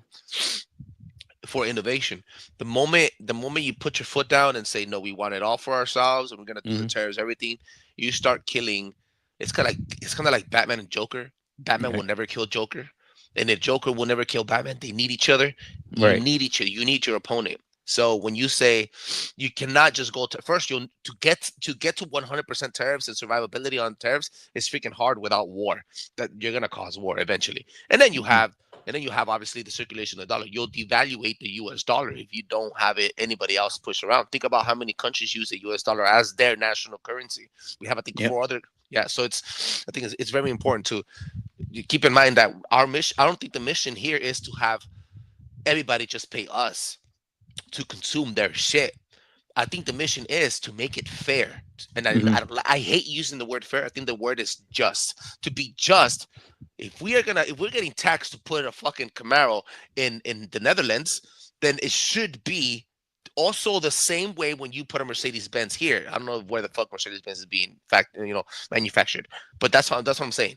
for innovation. The moment you put your foot down and say no, we want it all for ourselves, and we're gonna do the tariffs, everything, you start killing. It's kind of like Batman and Joker. Batman will never kill Joker, and if Joker will never kill Batman, they need each other. You right. need each other. You need your opponent. So when you say you cannot just go to first, you'll to get to 100% tariffs and survivability on tariffs is freaking hard without war. That you're gonna cause war eventually, and then you Mhm. have obviously the circulation of the dollar. You'll devaluate the U.S. dollar if you don't have anybody else push around. Think about how many countries use the U.S. dollar as their national currency. We have, I think, Yep. four other. Yeah, so I think it's very important to keep in mind that our mission. I don't think the mission here is to have everybody just pay us to consume their shit. I think the mission is to make it fair, and Mhm. I hate using the word fair. I think the word is just. To be just, if we're getting taxed to put a fucking Camaro in the Netherlands, then it should be also the same way when you put a Mercedes Benz here. I don't know where the fuck Mercedes Benz is being manufactured, but that's what I'm saying.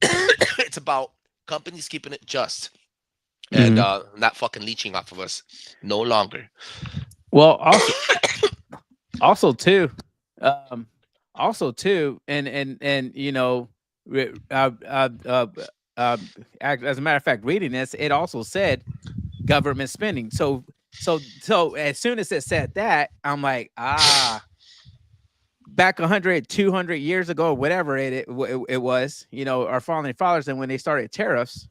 It's about companies keeping it just and Mhm. not fucking leeching off of us no longer. Well, also too, um, and re- uh, uh, uh, uh, as a matter of fact, reading this, it also said government spending. So as soon as it said that, I'm like, back 100, 200 years ago, whatever it was, our founding fathers, and when they started tariffs,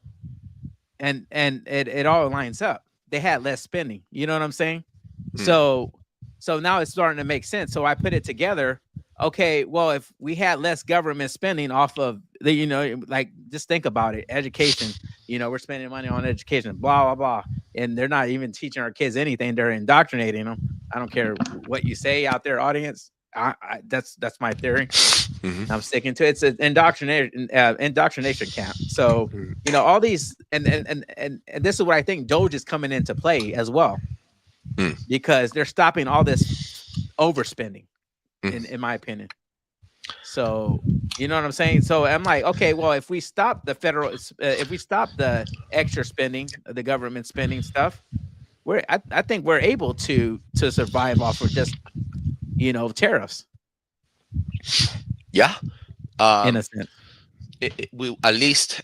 and it all lines up. They had less spending. You know what I'm saying? Hmm. So now it's starting to make sense. So I put it together. Okay, well, if we had less government spending off of like, just think about it. Education, we're spending money on education, blah blah blah, and they're not even teaching our kids anything. They're indoctrinating them. I don't care what you say out there, audience. That's my theory. Hmm. I'm sticking to it. It's an indoctrination camp. So all these, and this is what I think Doge is coming into play as well, Hmm. because they're stopping all this overspending, Hmm. in my opinion. So you know what I'm saying. So I'm like, okay, well, if we stop if we stop the extra spending, the government spending stuff, I think we're able to survive off of just tariffs Yeah. in a Um. sense. We at least,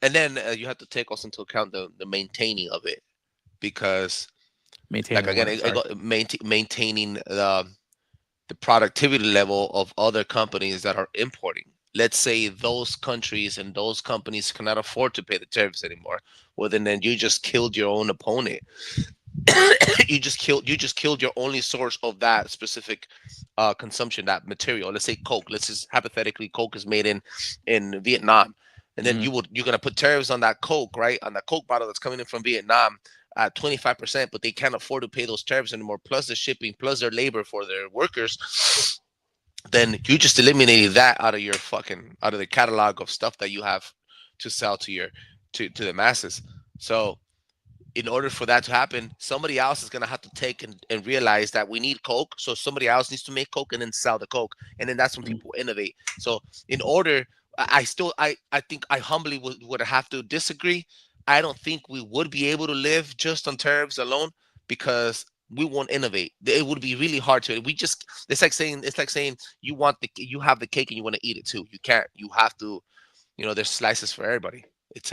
and then you have to take also into account the maintaining of it, because like Maintaining again, what? Sorry. maintaining the productivity level of other companies that are importing. Let's say those countries and those companies cannot afford to pay the tariffs anymore. Well, then you just killed your own opponent. You just killed your only source of that specific consumption, that material. Let's say Coke. Let's just hypothetically, Coke is made in Vietnam, and then Mhm. you're gonna put tariffs on that Coke, right? On that Coke bottle that's coming in from Vietnam at 25%, but they can't afford to pay those tariffs anymore, plus the shipping, plus their labor for their workers. Then you just eliminated that out of the catalog of stuff that you have to sell to the masses. So in order for that to happen, somebody else is gonna have to take and realize that we need Coke. So somebody else needs to make Coke and then sell the Coke, and then that's when Mhm. people innovate. So in order, I think I humbly would have to disagree. I don't think we would be able to live just on tariffs alone, because we won't innovate. It would be really hard to. We just it's like saying you have the cake and you want to eat it too. You can't. You have to. There's slices for everybody. It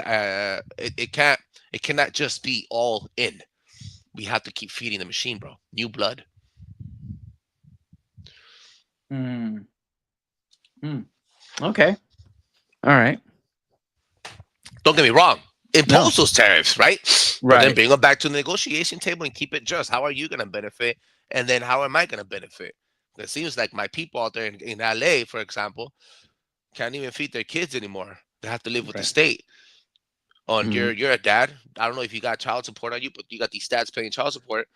cannot just be all in. We have to keep feeding the machine, bro. New blood. Mm. Mm. Okay. All right. Don't get me wrong. impose those tariffs, right? But then Right. bring them back to the negotiation table and keep it just. How are you going to benefit? And then how am I going to benefit? It seems like my people out there in LA, for example, can't even feed their kids anymore. They have to live with the Right. state. On Mhm. you're a dad. I don't know if you got child support on you, but you got these dads paying child support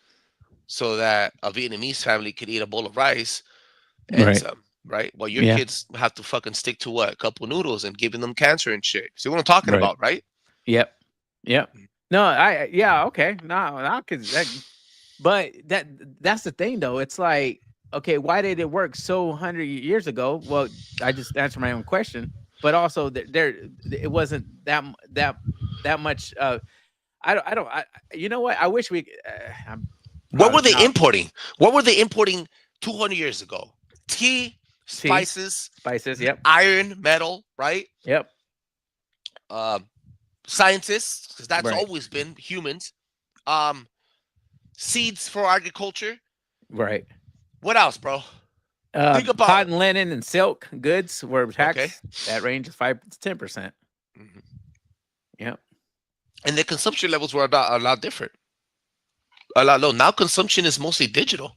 so that a Vietnamese family could eat a bowl of rice and Right. some, right? Well, your Yeah. kids have to fucking stick to what? A couple noodles and giving them cancer and shit. See what I'm talking Right. about, right? Yep. Yep. No, yeah, okay. No, cause but that's the thing though. It's like, okay, why did it work so 100 years ago? Well, I just answered my own question, but also it wasn't that much. I don't. You know what? I wish we. I'm What were they now importing? What were they importing 200 years ago? Tea, tea, spices, spices. Yep. iron, metal, right? Yep. Um, scientists, because that's Right. always been humans. Um, seeds for agriculture. Right. What else, bro? Think about Cotton, linen, and silk goods were taxed. Okay. That range is 5 to 10%. Mhm. Yep. And the consumption levels were a lot different. A lot low. Now consumption is mostly digital.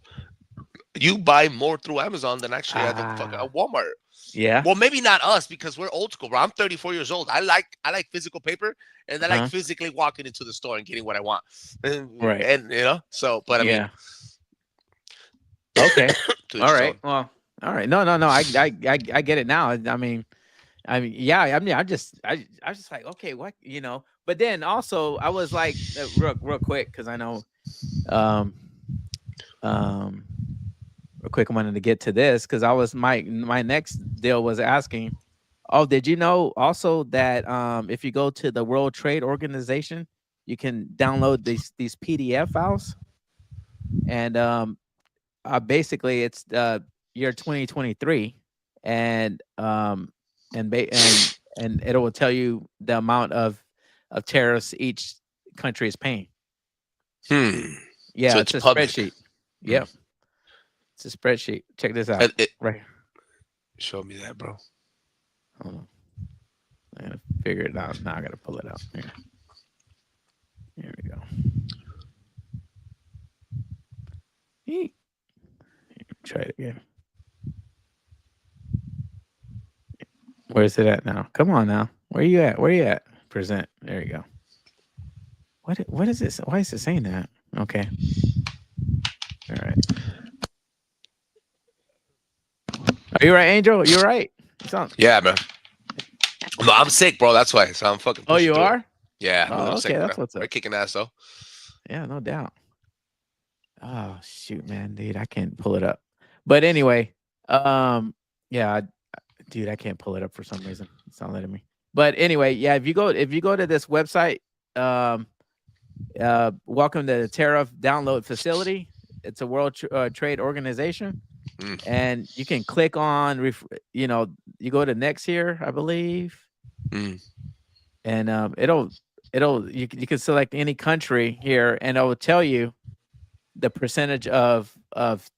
You buy more through Amazon than actually at the fucking Ah. Walmart. Yeah. Well, maybe not us because we're old school, bro. I'm 34 years old. I like physical paper, and I like Uh-huh. physically walking into the store and getting what I want. Right. And so, but I mean, Yeah. Okay. to All each his right. own. Well. All right. No. I get it now. Yeah. I'm just like, okay, what, But then also, I was like, real quick, because I know, um, um, real quick, I wanted to get to this because I was my next deal was asking, oh, did you know also that if you go to the World Trade Organization, you can download these PDF files, and basically it's year 2023, and and it will tell you the amount of tariffs each country is paying. Yeah, So it's it's a public. spreadsheet. Yep, it's a spreadsheet. Check this out. Right. Show me that, bro. Hold on. I gotta figure it out. Now I gotta pull it out. Here we go. Try it again. Where's it at now? Come on now. Where you at? Where you at? Present. There you go. What is this? Why is it saying that? Okay. All right. Are you right, Angel? You're right. Yeah, man. No, I'm sick, bro. That's why. So I'm fucking. Oh, you are? Yeah. Oh, I'm okay. sick, That's bro. what's up. We're kicking ass though. Yeah, no doubt. Oh shoot, man, dude, I can't pull it up. But anyway, yeah, dude, I can't pull it up for some reason. It's not letting me. But anyway, yeah, if you go to this website, welcome to the Tariff Download Facility. It's a World Trade Organization, and you can click on, you go to next here, I believe, and you can select any country here, and it will tell you the percentage of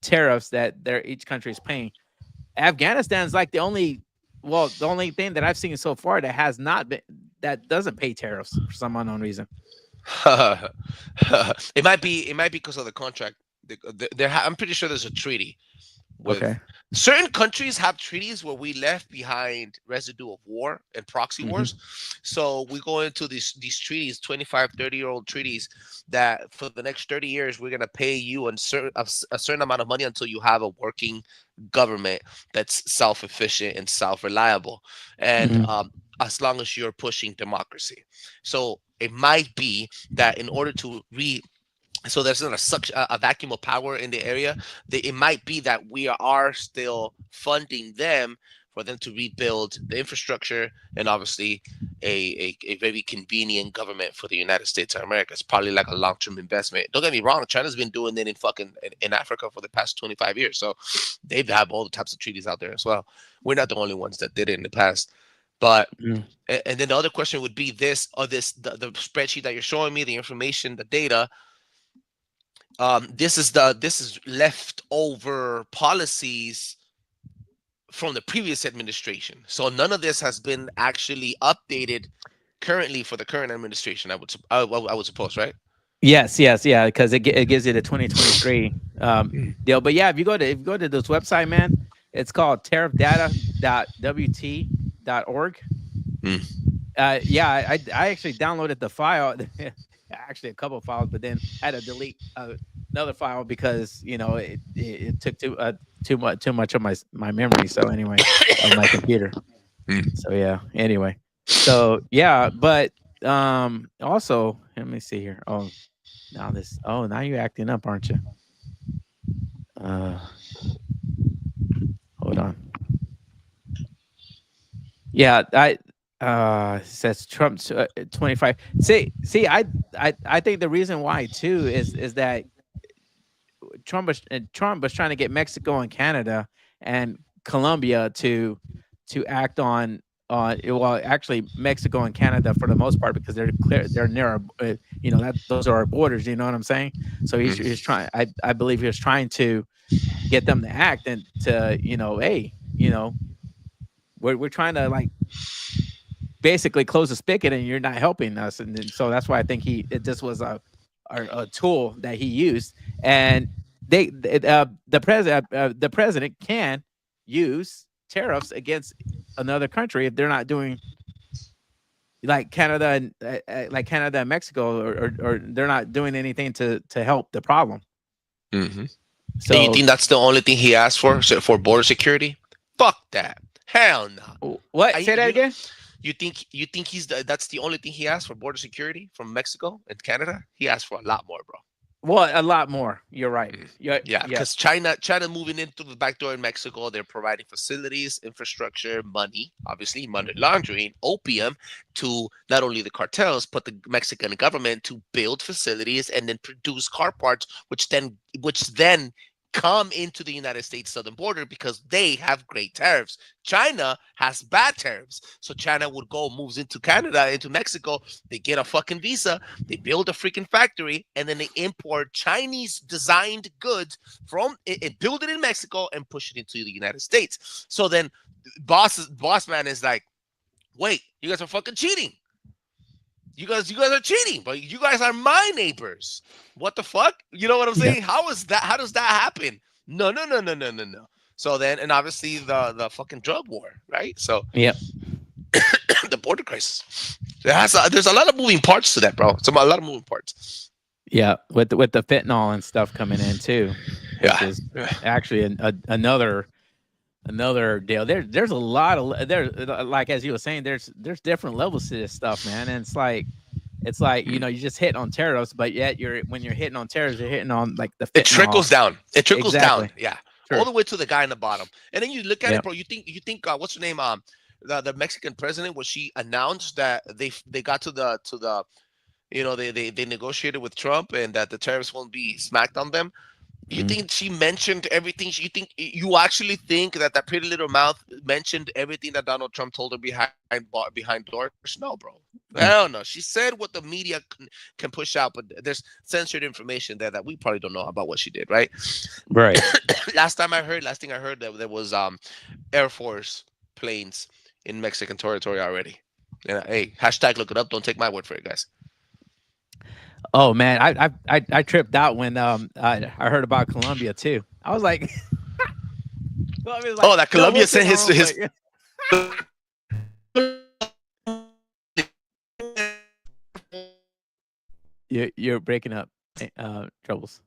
tariffs that each country is paying. Afghanistan's like the only thing that I've seen so far that has not been, that doesn't pay tariffs for some unknown reason. It might be because of the contract. I'm pretty sure there's a treaty. Okay. Certain countries have treaties where we left behind residue of war and proxy wars. So we go into these treaties, 25, 30-year-old treaties, that for the next 30 years, we're going to pay you a certain amount of money until you have a working government that's self-efficient and self-reliable. And as long as you're pushing democracy. So it might be that in order to so there's not a vacuum of power in the area. It might be that we are still funding them for them to rebuild the infrastructure and obviously a very convenient government for the United States of America. It's probably like a long-term investment. Don't get me wrong. China's been doing it in Africa for the past 25 years. So they've had all the types of treaties out there as well. We're not the only ones that did it in the past. But and then the other question would be the spreadsheet that you're showing me, the information, the data. This is leftover policies from the previous administration. So none of this has been actually updated currently for the current administration. I would suppose, right? Yes, yeah, because it gives you the 2023 deal. But yeah, if you go to this website, man, it's called tariffdata.wt.org. Mm. Yeah, I actually downloaded the file, actually a couple of files, but then had to delete another file because it took too much of my memory. So anyway, of my computer. So yeah. Anyway, so yeah, but also let me see here. Now you're acting up, aren't you? Hold on. Yeah, says Trump 25. See, I think the reason why too is that Trump was trying to get Mexico and Canada and Colombia to act on well, actually Mexico and Canada for the most part, because they're near those are our borders, you know what I'm saying? So he's trying, I believe he was trying to get them to act and to hey, we're trying to like basically close the spigot and you're not helping us, and then, so that's why I think this was a tool that he used. And the president can use tariffs against another country if they're not doing like Canada and Mexico, or they're not doing anything to help the problem. Mm-hmm. So and you think that's the only thing he asked for border security? Fuck that. Hell no. What? Say that again? You think that's the only thing he asked for, border security from Mexico and Canada? He asked for a lot more, bro. Well, a lot more. You're right. Yeah, because China moving in through the back door in Mexico, they're providing facilities, infrastructure, money, obviously money laundering, opium to not only the cartels but the Mexican government to build facilities and then produce car parts, which then come into the United States southern border because they have great tariffs. China has bad tariffs. So China moves into Canada, into Mexico. They get a fucking visa. They build a freaking factory, and then they import Chinese designed goods from it, build it in Mexico and push it into the United States. So then boss man is like, wait, you guys are fucking cheating. You guys are cheating, but you guys are my neighbors. What the fuck? You know what I'm saying? Yeah. How does that happen? No. So then, and obviously the fucking drug war, right? So yeah, the border crisis. There's a lot of moving parts to that, bro. A lot of moving parts. Yeah, with the fentanyl and stuff coming in too. Yeah, is actually another deal. There's a lot of like as you were saying, there's different levels to this stuff, man. And it's like you just hit on tariffs, but yet when you're hitting on tariffs, you're hitting on like the fentanyl. It trickles down. Exactly. Down. Yeah, True. all the way to the guy in the bottom. And then you look at it, bro. You think what's her name? The Mexican president, when she announced that they got to the they negotiated with Trump and that the tariffs won't be smacked on them. You think she mentioned everything? You actually think that Pretty Little Mouth mentioned everything that Donald Trump told her behind doors? No, bro. Hell no. She said what the media can push out, but there's censored information there that we probably don't know about what she did, right? Right. Last thing I heard that there was Air Force planes in Mexican territory already. And hey, hashtag look it up. Don't take my word for it, guys. Oh man, I tripped out when I heard about Colombia too. I was like, that Colombia sent his You're breaking up, Troubles.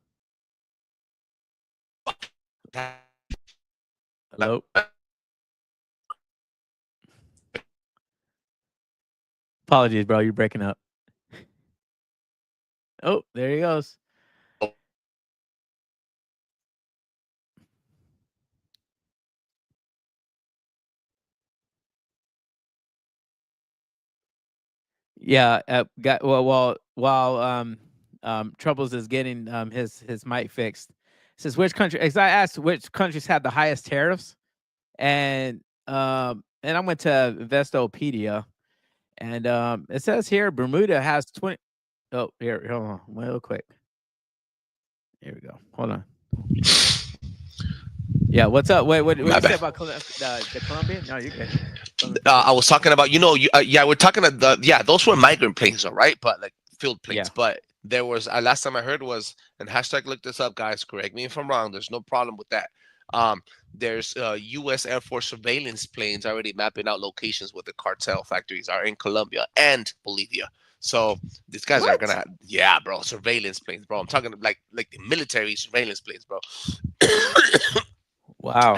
Hello. Apologies, bro. You're breaking up. Oh, there he goes. Yeah. While Troubles is getting his mic fixed, it says which country? As I asked which countries have the highest tariffs, and I went to Investopedia, and it says here Bermuda has 20. Oh, here, hold on, real quick. Here we go. Hold on. Yeah, what's up? Wait, what did you say about the Colombian? No, you're good. I was talking about, yeah, we're talking about those were migrant planes, all right, but like filled planes. Yeah. But there was last time I heard was, and hashtag look this up, guys. Correct me if I'm wrong. There's no problem with that. There's U.S. Air Force surveillance planes already mapping out locations where the cartel factories are in Colombia and Bolivia. So these guys are gonna, yeah, bro, surveillance planes, bro. I'm talking like the military surveillance planes, bro. Wow.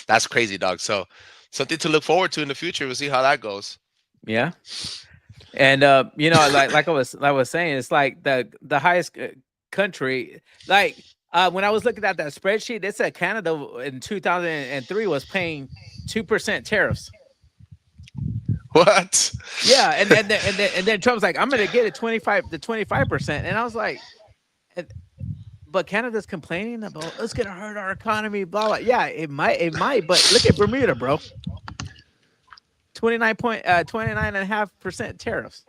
That's crazy, dog. So something to look forward to in the future. We'll see how that goes. Yeah. And like I was saying, it's like the highest country. Like when I was looking at that spreadsheet, it said Canada in 2003 was paying 2% tariffs. What? Yeah, and then Trump's like, I'm gonna get it 25%, and I was like, but Canada's complaining about it's gonna hurt our economy, blah blah. Yeah, it might, but look at Bermuda, bro. 29.5% tariffs.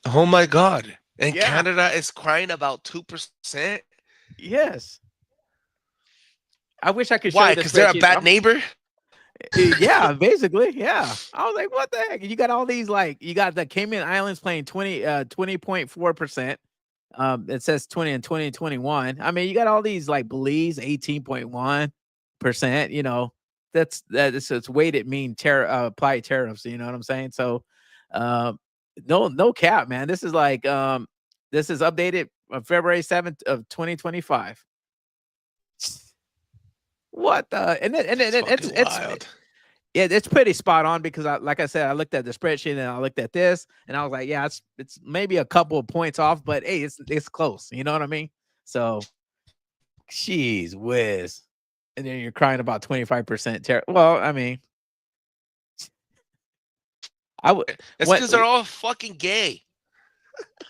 Oh my God! And Yeah. Canada is crying about 2%. Yes. I wish I could show Why? you the Because they're a spreadsheet. bad neighbor. Yeah, basically. Yeah. I was like, what the heck? You got all these, like, you got the Cayman Islands playing 20.4%. It says 20 and 2021. I mean, you got all these like Belize 18.1%, it's weighted mean apply tariffs, you know what I'm saying? So no cap, man. This is like this is updated on February 7th of 2025. What the and it's wild. it's pretty spot on because like I said, I looked at the spreadsheet and I looked at this and I was like, yeah, it's maybe a couple of points off, but hey, it's close. You know what I mean? So, jeez whiz. And then you're crying about 25% tariff. Well, I mean, I would. It's because they're all fucking gay.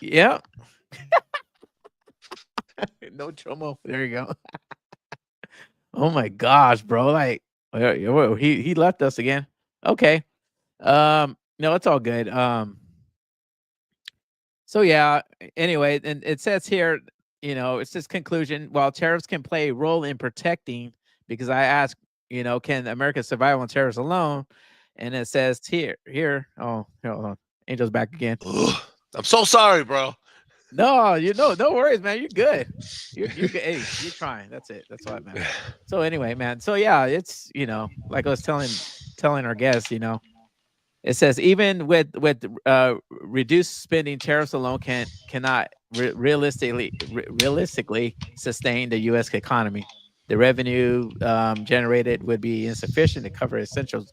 Yeah. No chomo. There you go. Oh my gosh, bro! Like, he left us again. Okay. No, it's all good. So yeah. Anyway, and it says here, it's this conclusion. While tariffs can play a role in protecting, because I asked, can America survive on tariffs alone? And it says here. Oh, hold on. Angel's back again. I'm so sorry, bro. No, no worries, man. You're good. You're good. Hey, you're trying. That's it. That's all that matters. So anyway, man. So yeah, it's like I was telling our guests, it says even with reduced spending, tariffs alone cannot realistically sustain the U.S. economy. The revenue generated would be insufficient to cover essential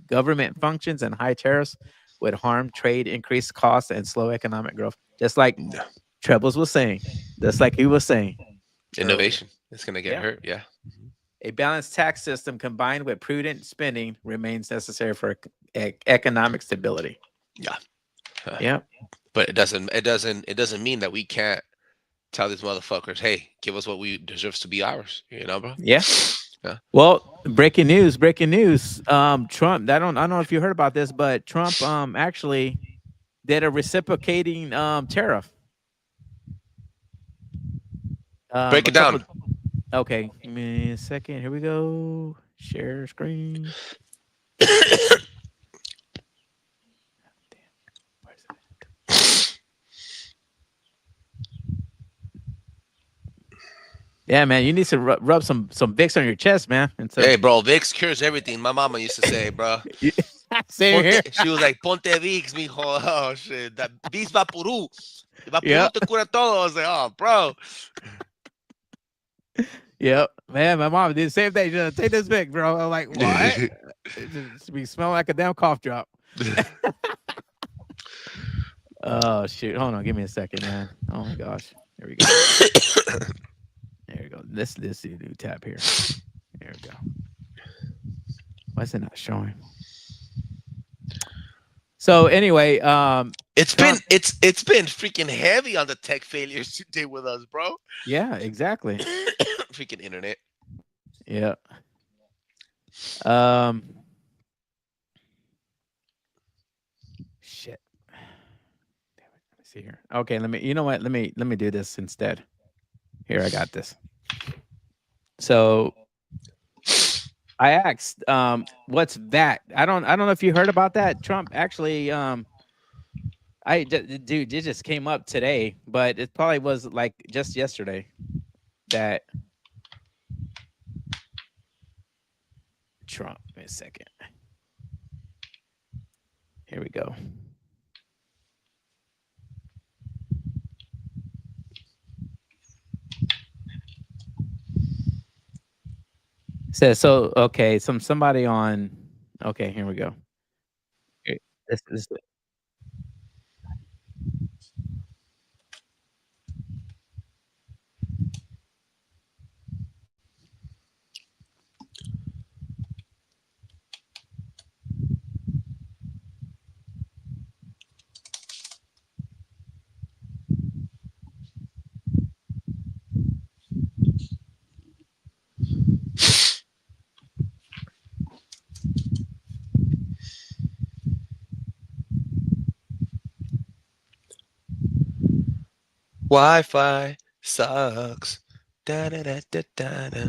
government functions, and high tariffs would harm trade, increase costs, and slow economic growth. Just like Trebles was saying, just like he was saying. Innovation. It's going to get hurt. Yeah. A balanced tax system combined with prudent spending remains necessary for economic stability. Yeah. Yeah. But it doesn't mean that we can't tell these motherfuckers, hey, give us what we deserves to be ours. Bro? Yeah. Yeah. Well, breaking news. Trump, I don't know if you heard about this, but Trump actually did a reciprocating tariff. Break it down. Okay, give me a second. Here we go. Share screen. Yeah, man, you need to rub some Vicks on your chest, man. Hey, bro, Vicks cures everything. My mama used to say, bro. Same here. She was like, ponte Vicks, mijo. Oh, shit. That Vicks Vaporú. Vaporú te cura todo. I was like, oh, bro. Yep, man, my mom did the same thing. Just take this Vic, bro. I'm like, what? It just be smelling like a damn cough drop. Oh shoot! Hold on, give me a second, man. Oh my gosh, there we go. There we go. This is a new tab here. There we go. Why is it not showing? So anyway, it's been freaking heavy on the tech failures today with us, bro. Yeah, exactly. Freaking internet. Yeah. Shit. Damn it. Let me see here. Okay, let me do this instead. Here, I got this. So I asked, what's that? I don't know if you heard about that. Trump actually, dude, it just came up today, but it probably was like just yesterday that Trump. Wait a second. Here we go. Says so. Okay, somebody on. Okay, here we go. Here, this Wi-Fi sucks. Da, da, da, da, da, da.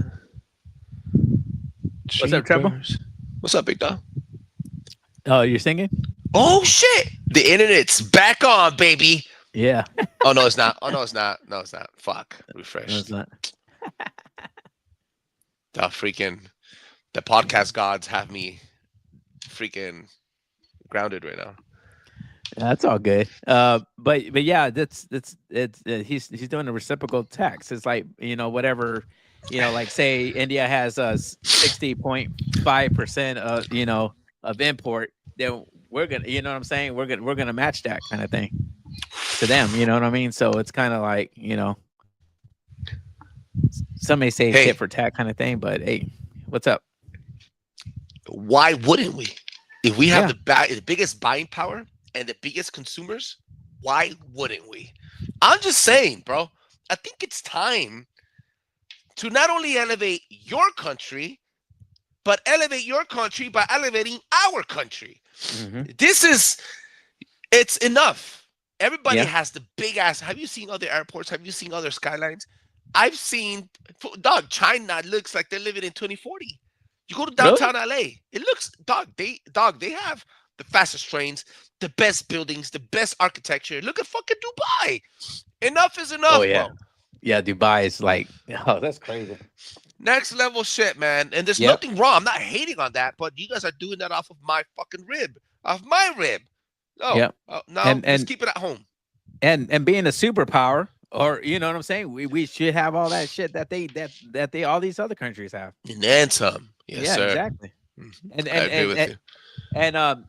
What's up, Treble? Jeepers. What's up, big dog? Oh, you're singing? Oh shit! The internet's back on, baby. Yeah. Oh no, it's not. Oh no, it's not. No, it's not. Fuck. Refresh. No, it's not. The podcast gods have me freaking grounded right now. That's all good. But yeah, it's he's doing a reciprocal tax. It's like, whatever, like say India has 60.5% of of import, then we're gonna, you know what I'm saying? We're gonna match that kind of thing to them. You know what I mean? So it's kind of like, some may say Hey. tit for tat kind of thing, but hey, what's up? Why wouldn't we? If we have Yeah. the biggest buying power and the biggest consumers, why wouldn't we? I'm just saying, bro. I think it's time to not only elevate your country, but elevate your country by elevating our country. Mhm. It's enough. Everybody Yeah. has the big ass. Have you seen other airports? Have you seen other skylines? I've seen, dog, China looks like they're living in 2040. You go to Really? downtown LA, it looks, they have the fastest trains, the best buildings, the best architecture. Look at fucking Dubai. Enough is enough, Oh yeah. bro. Yeah, Dubai is like, oh, that's crazy. Next level shit, man. And there's Yep. nothing wrong. I'm not hating on that, but you guys are doing that off of my fucking rib. Off my rib. Oh, Yep. No, And- let's and- keep it at home. And being a superpower, or you know what I'm saying, we should have all that shit that they all these other countries have. And then some. Yes, yeah, sir. exactly. Mhm. And I agree with you. and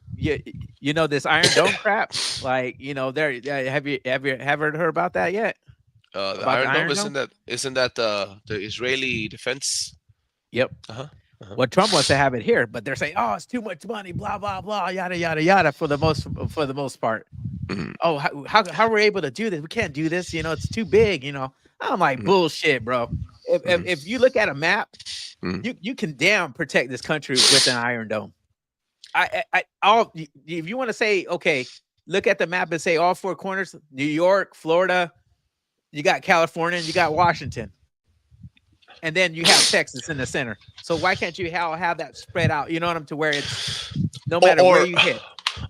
you this Iron Dome crap, like there. Have you heard about that yet? The About the Iron Dome, Iron Dome? isn't that the Israeli defense? Yep. Uh-huh. Well, Trump wants to have it here, but they're saying, "Oh, it's too much money." Blah blah blah. Yada yada yada. For the most part. Mhm. Oh, how we're able to do this? We can't do this. It's too big. I'm like Mhm. bullshit, bro. If you look at a map, Mhm. you can damn protect this country with an Iron Dome. If you want to say, okay, look at the map and say all four corners: New York, Florida, you got California, and you got Washington, and then you have Texas in the center. So why can't you have that spread out? You know what I'm to where it's no matter where you hit.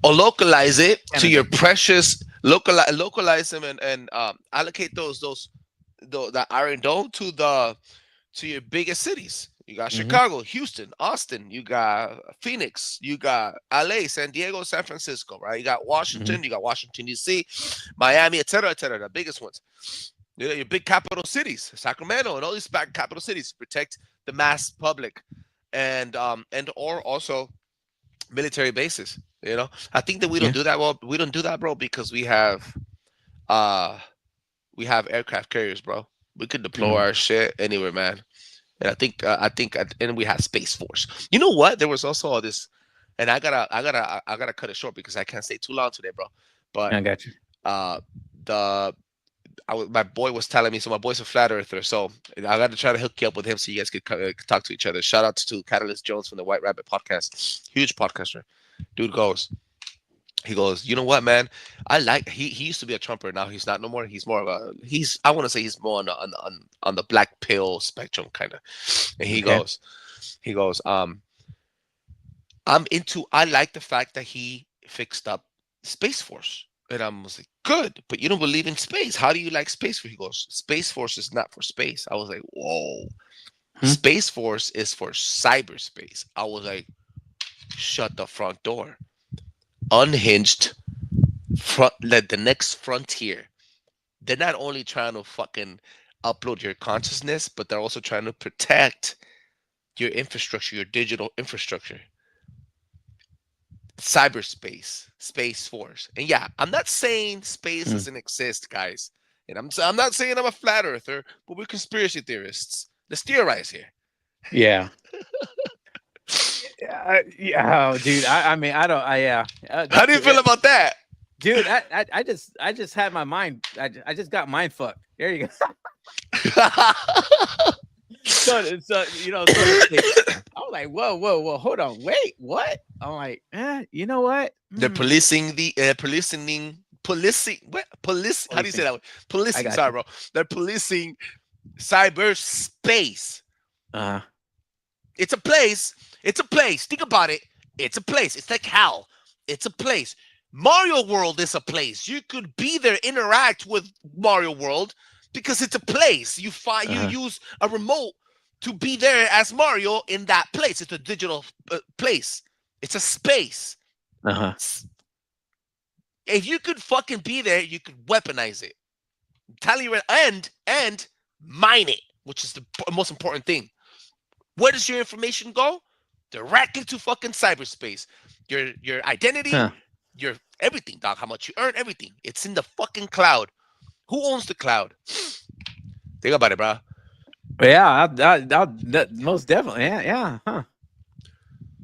Or localize it to Canada. your precious localize them and allocate the Iron Dome to your biggest cities. You got Mhm. Chicago, Houston, Austin. You got Phoenix. You got LA, San Diego, San Francisco. Right? You got Washington. You got Washington D.C., Miami, etc., the biggest ones. Your big capital cities, Sacramento, and all these back capital cities. Protect the mass public, and or also military bases. I think that we don't do that well. We don't do that, bro, because we have aircraft carriers, bro. We could deploy our shit anywhere, man. And I think and we have Space Force. You know what? There was also all this, and I gotta cut it short because I can't stay too long today, bro. But I got you. my boy was telling me, so my boy's a flat earther, so I got to try to hook you up with him so you guys could talk to each other. Shout out to Catalyst Jones from the White Rabbit podcast, huge podcaster. Dude he goes, you know what, man? He used to be a Trumper, now he's not no more. He's more of I want to say he's more on the black pill spectrum kind of. And he goes, He goes, I like the fact that he fixed up Space Force. And I was like, good, but you don't believe in space. How do you like Space Force? He goes, Space Force is not for space. I was like, whoa. Space Force is for cyberspace. I was like, shut the front door. Unhinged, like the next frontier. They're not only trying to fucking upload your consciousness, but they're also trying to protect your infrastructure, your digital infrastructure. Cyberspace, Space Force. And yeah, I'm not saying space doesn't exist, guys. And I'm not saying I'm a flat earther, but we're conspiracy theorists. Let's theorize here. Yeah. Oh, dude. I mean, I don't. Yeah. How do you feel about that? Dude, I just had my mind. I just got mind fucked. There you go. So you know, I was like, whoa, hold on, wait, what? I'm like, you know what? They're policing the policing. What police? How do you say that? Policing. Sorry, bro. They're policing cyberspace. It's a place. It's a place. Think about it. It's a place. It's like hell. It's a place. Mario World is a place. You could be there, interact with Mario World because it's a place. You use a remote to be there as Mario in that place. It's a digital place. It's a space. If you could fucking be there, you could weaponize it. I'm telling you, and mine it, which is the most important thing. Where does your information go? Directly to fucking cyberspace. Your identity, your everything, dog. How much you earn, everything. It's in the fucking cloud. Who owns the cloud? Think about it, bro. Yeah, most definitely. Yeah.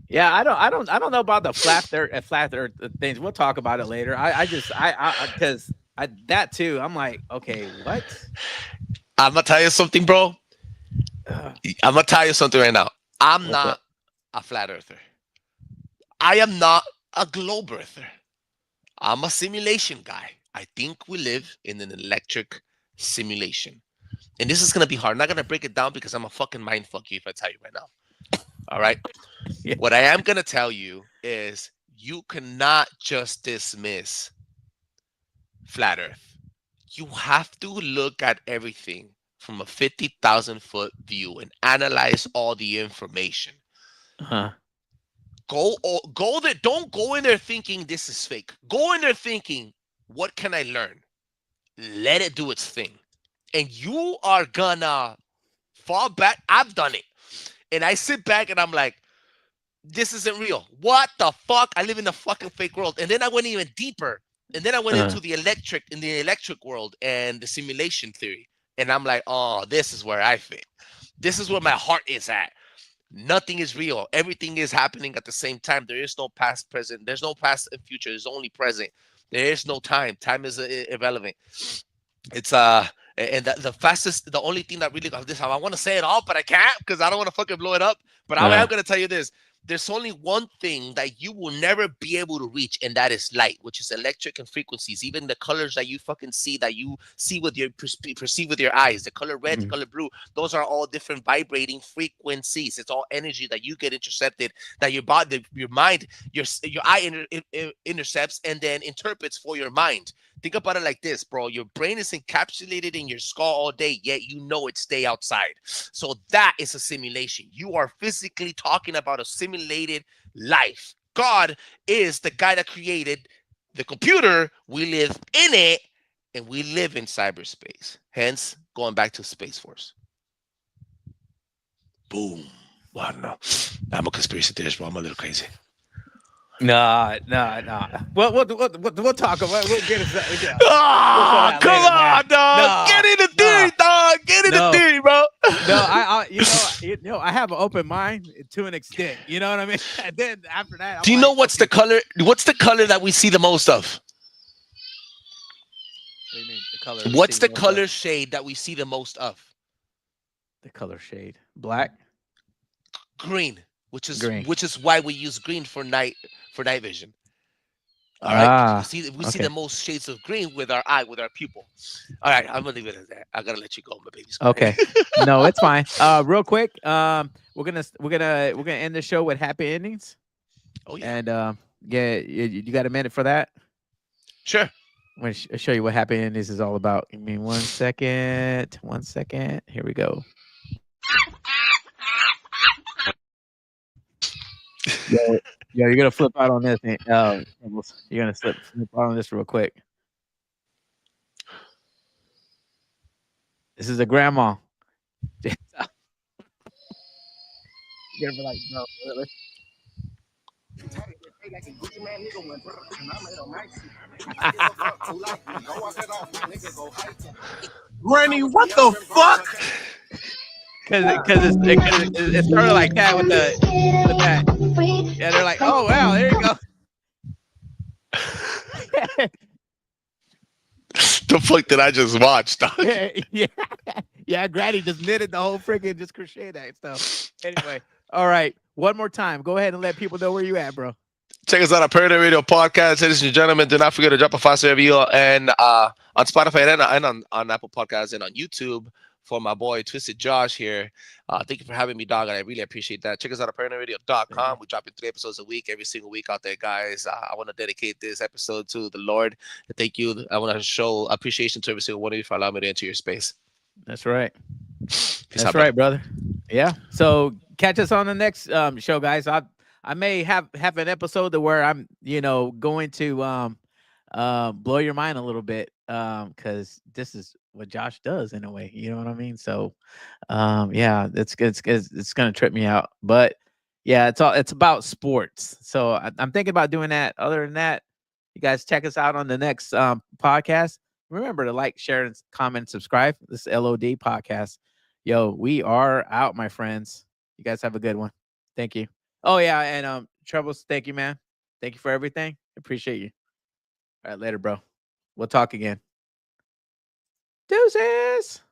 Yeah, I don't know about the flat earth things. We'll talk about it later. Because that too. I'm like, okay, what? I'm gonna tell you something, bro. I'm gonna tell you something right now. I'm not a flat earther. I am not a globe earther. I'm a simulation guy. I think we live in an electric simulation. And this is going to be hard. I'm not going to break it down because I'm a fucking mind fuck you if I tell you right now. All right? Yeah. What I am going to tell you is you cannot just dismiss flat earth. You have to look at everything from a 50,000 foot view and analyze all the information. Go there. Don't go in there thinking this is fake. Go in there thinking, what can I learn? Let it do its thing. And you are gonna fall back. I've done it. And I sit back and I'm like, this isn't real. What the fuck? I live in a fucking fake world. And then I went even deeper. And then I went into the electric world and the simulation theory. And I'm like, oh, this is where I fit. This is where my heart is at. Nothing is real. Everything is happening at the same time. There is no past, present. There's no past and future. There's only present. There is no time. Time is irrelevant. It's and the only thing that really this I want to say it all, but I can't because I don't want to fucking blow it up. But I am gonna tell you this. There's only one thing that you will never be able to reach, and that is light, which is electric and frequencies. Even the colors that you fucking see, that you see with your perceive with your eyes, the color red, the color blue, those are all different vibrating frequencies. It's all energy that you get intercepted, that your body, your mind, your eye intercepts and then interprets for your mind. Think about it like this, bro. Your brain is encapsulated in your skull all day, yet you know it stay outside. So that is a simulation. You are physically talking about a simulated life. God is the guy that created the computer. We live in it, and we live in cyberspace. Hence, going back to Space Force. Boom. Well, no. I'm a conspiracy theorist, bro. I'm a little crazy. No. Well, we'll talk about it. We'll get into that. Oh, come on, dog. Get in the theory, dog. Get in the theory, bro. I have an open mind to an extent. You know what I mean? And then after that, do you know what's the color? What's the color that we see the most of? What do you mean, the color? What's the color shade that we see the most of? The color shade. Black. Green. Which is green. Which is why we use green for night vision. All right, Ah, we see okay. the most shades of green with our eye, with our pupil. All right, I'm gonna leave it at that. I gotta let you go, my baby's crying. Okay. No, it's fine. Real quick, we're gonna end the show with happy endings. Oh yeah, And yeah, you got a minute for that? sure. I'm gonna show you what happy endings is all about. Give me 1 second. 1 second. Here we go. Yo, you're gonna flip out on this. You're gonna flip out on this real quick. This is a grandma. You're gonna be like, no, really? Granny, what the fuck? Because it started like that with that. Yeah, they're like, oh wow, there you go. The fuck did I just watch, dog? yeah, Granny just knitted the whole freaking just crochet that stuff. Anyway, all right, one more time. Go ahead and let people know where you at, bro. Check us out on Paradise Radio Podcast, ladies and gentlemen. Do not forget to drop a 5-star review and on Spotify and on Apple Podcasts and on YouTube for my boy Twisted Josh here. Thank you for having me, dog, and I really appreciate that. Check us out at ParanorMalRadio.com. We're dropping 3 episodes a week, every single week out there, guys. I want to dedicate this episode to the Lord. Thank you. I want to show appreciation to every single one of you for allowing me to enter your space. That's right. Peace That's out, right, brother. Yeah. So catch us on the next show, guys. I may have an episode to where I'm, going to blow your mind a little bit, because this is what Josh does in a way. You know what I mean? So, yeah, it's gonna trip me out. But yeah, it's about sports. So I'm thinking about doing that. Other than that, you guys check us out on the next podcast. Remember to like, share, and comment, subscribe. This is LOD podcast. Yo, we are out, my friends. You guys have a good one. Thank you. Oh yeah, and Troubles, thank you, man. Thank you for everything. Appreciate you. All right, later, bro. We'll talk again. Deuces.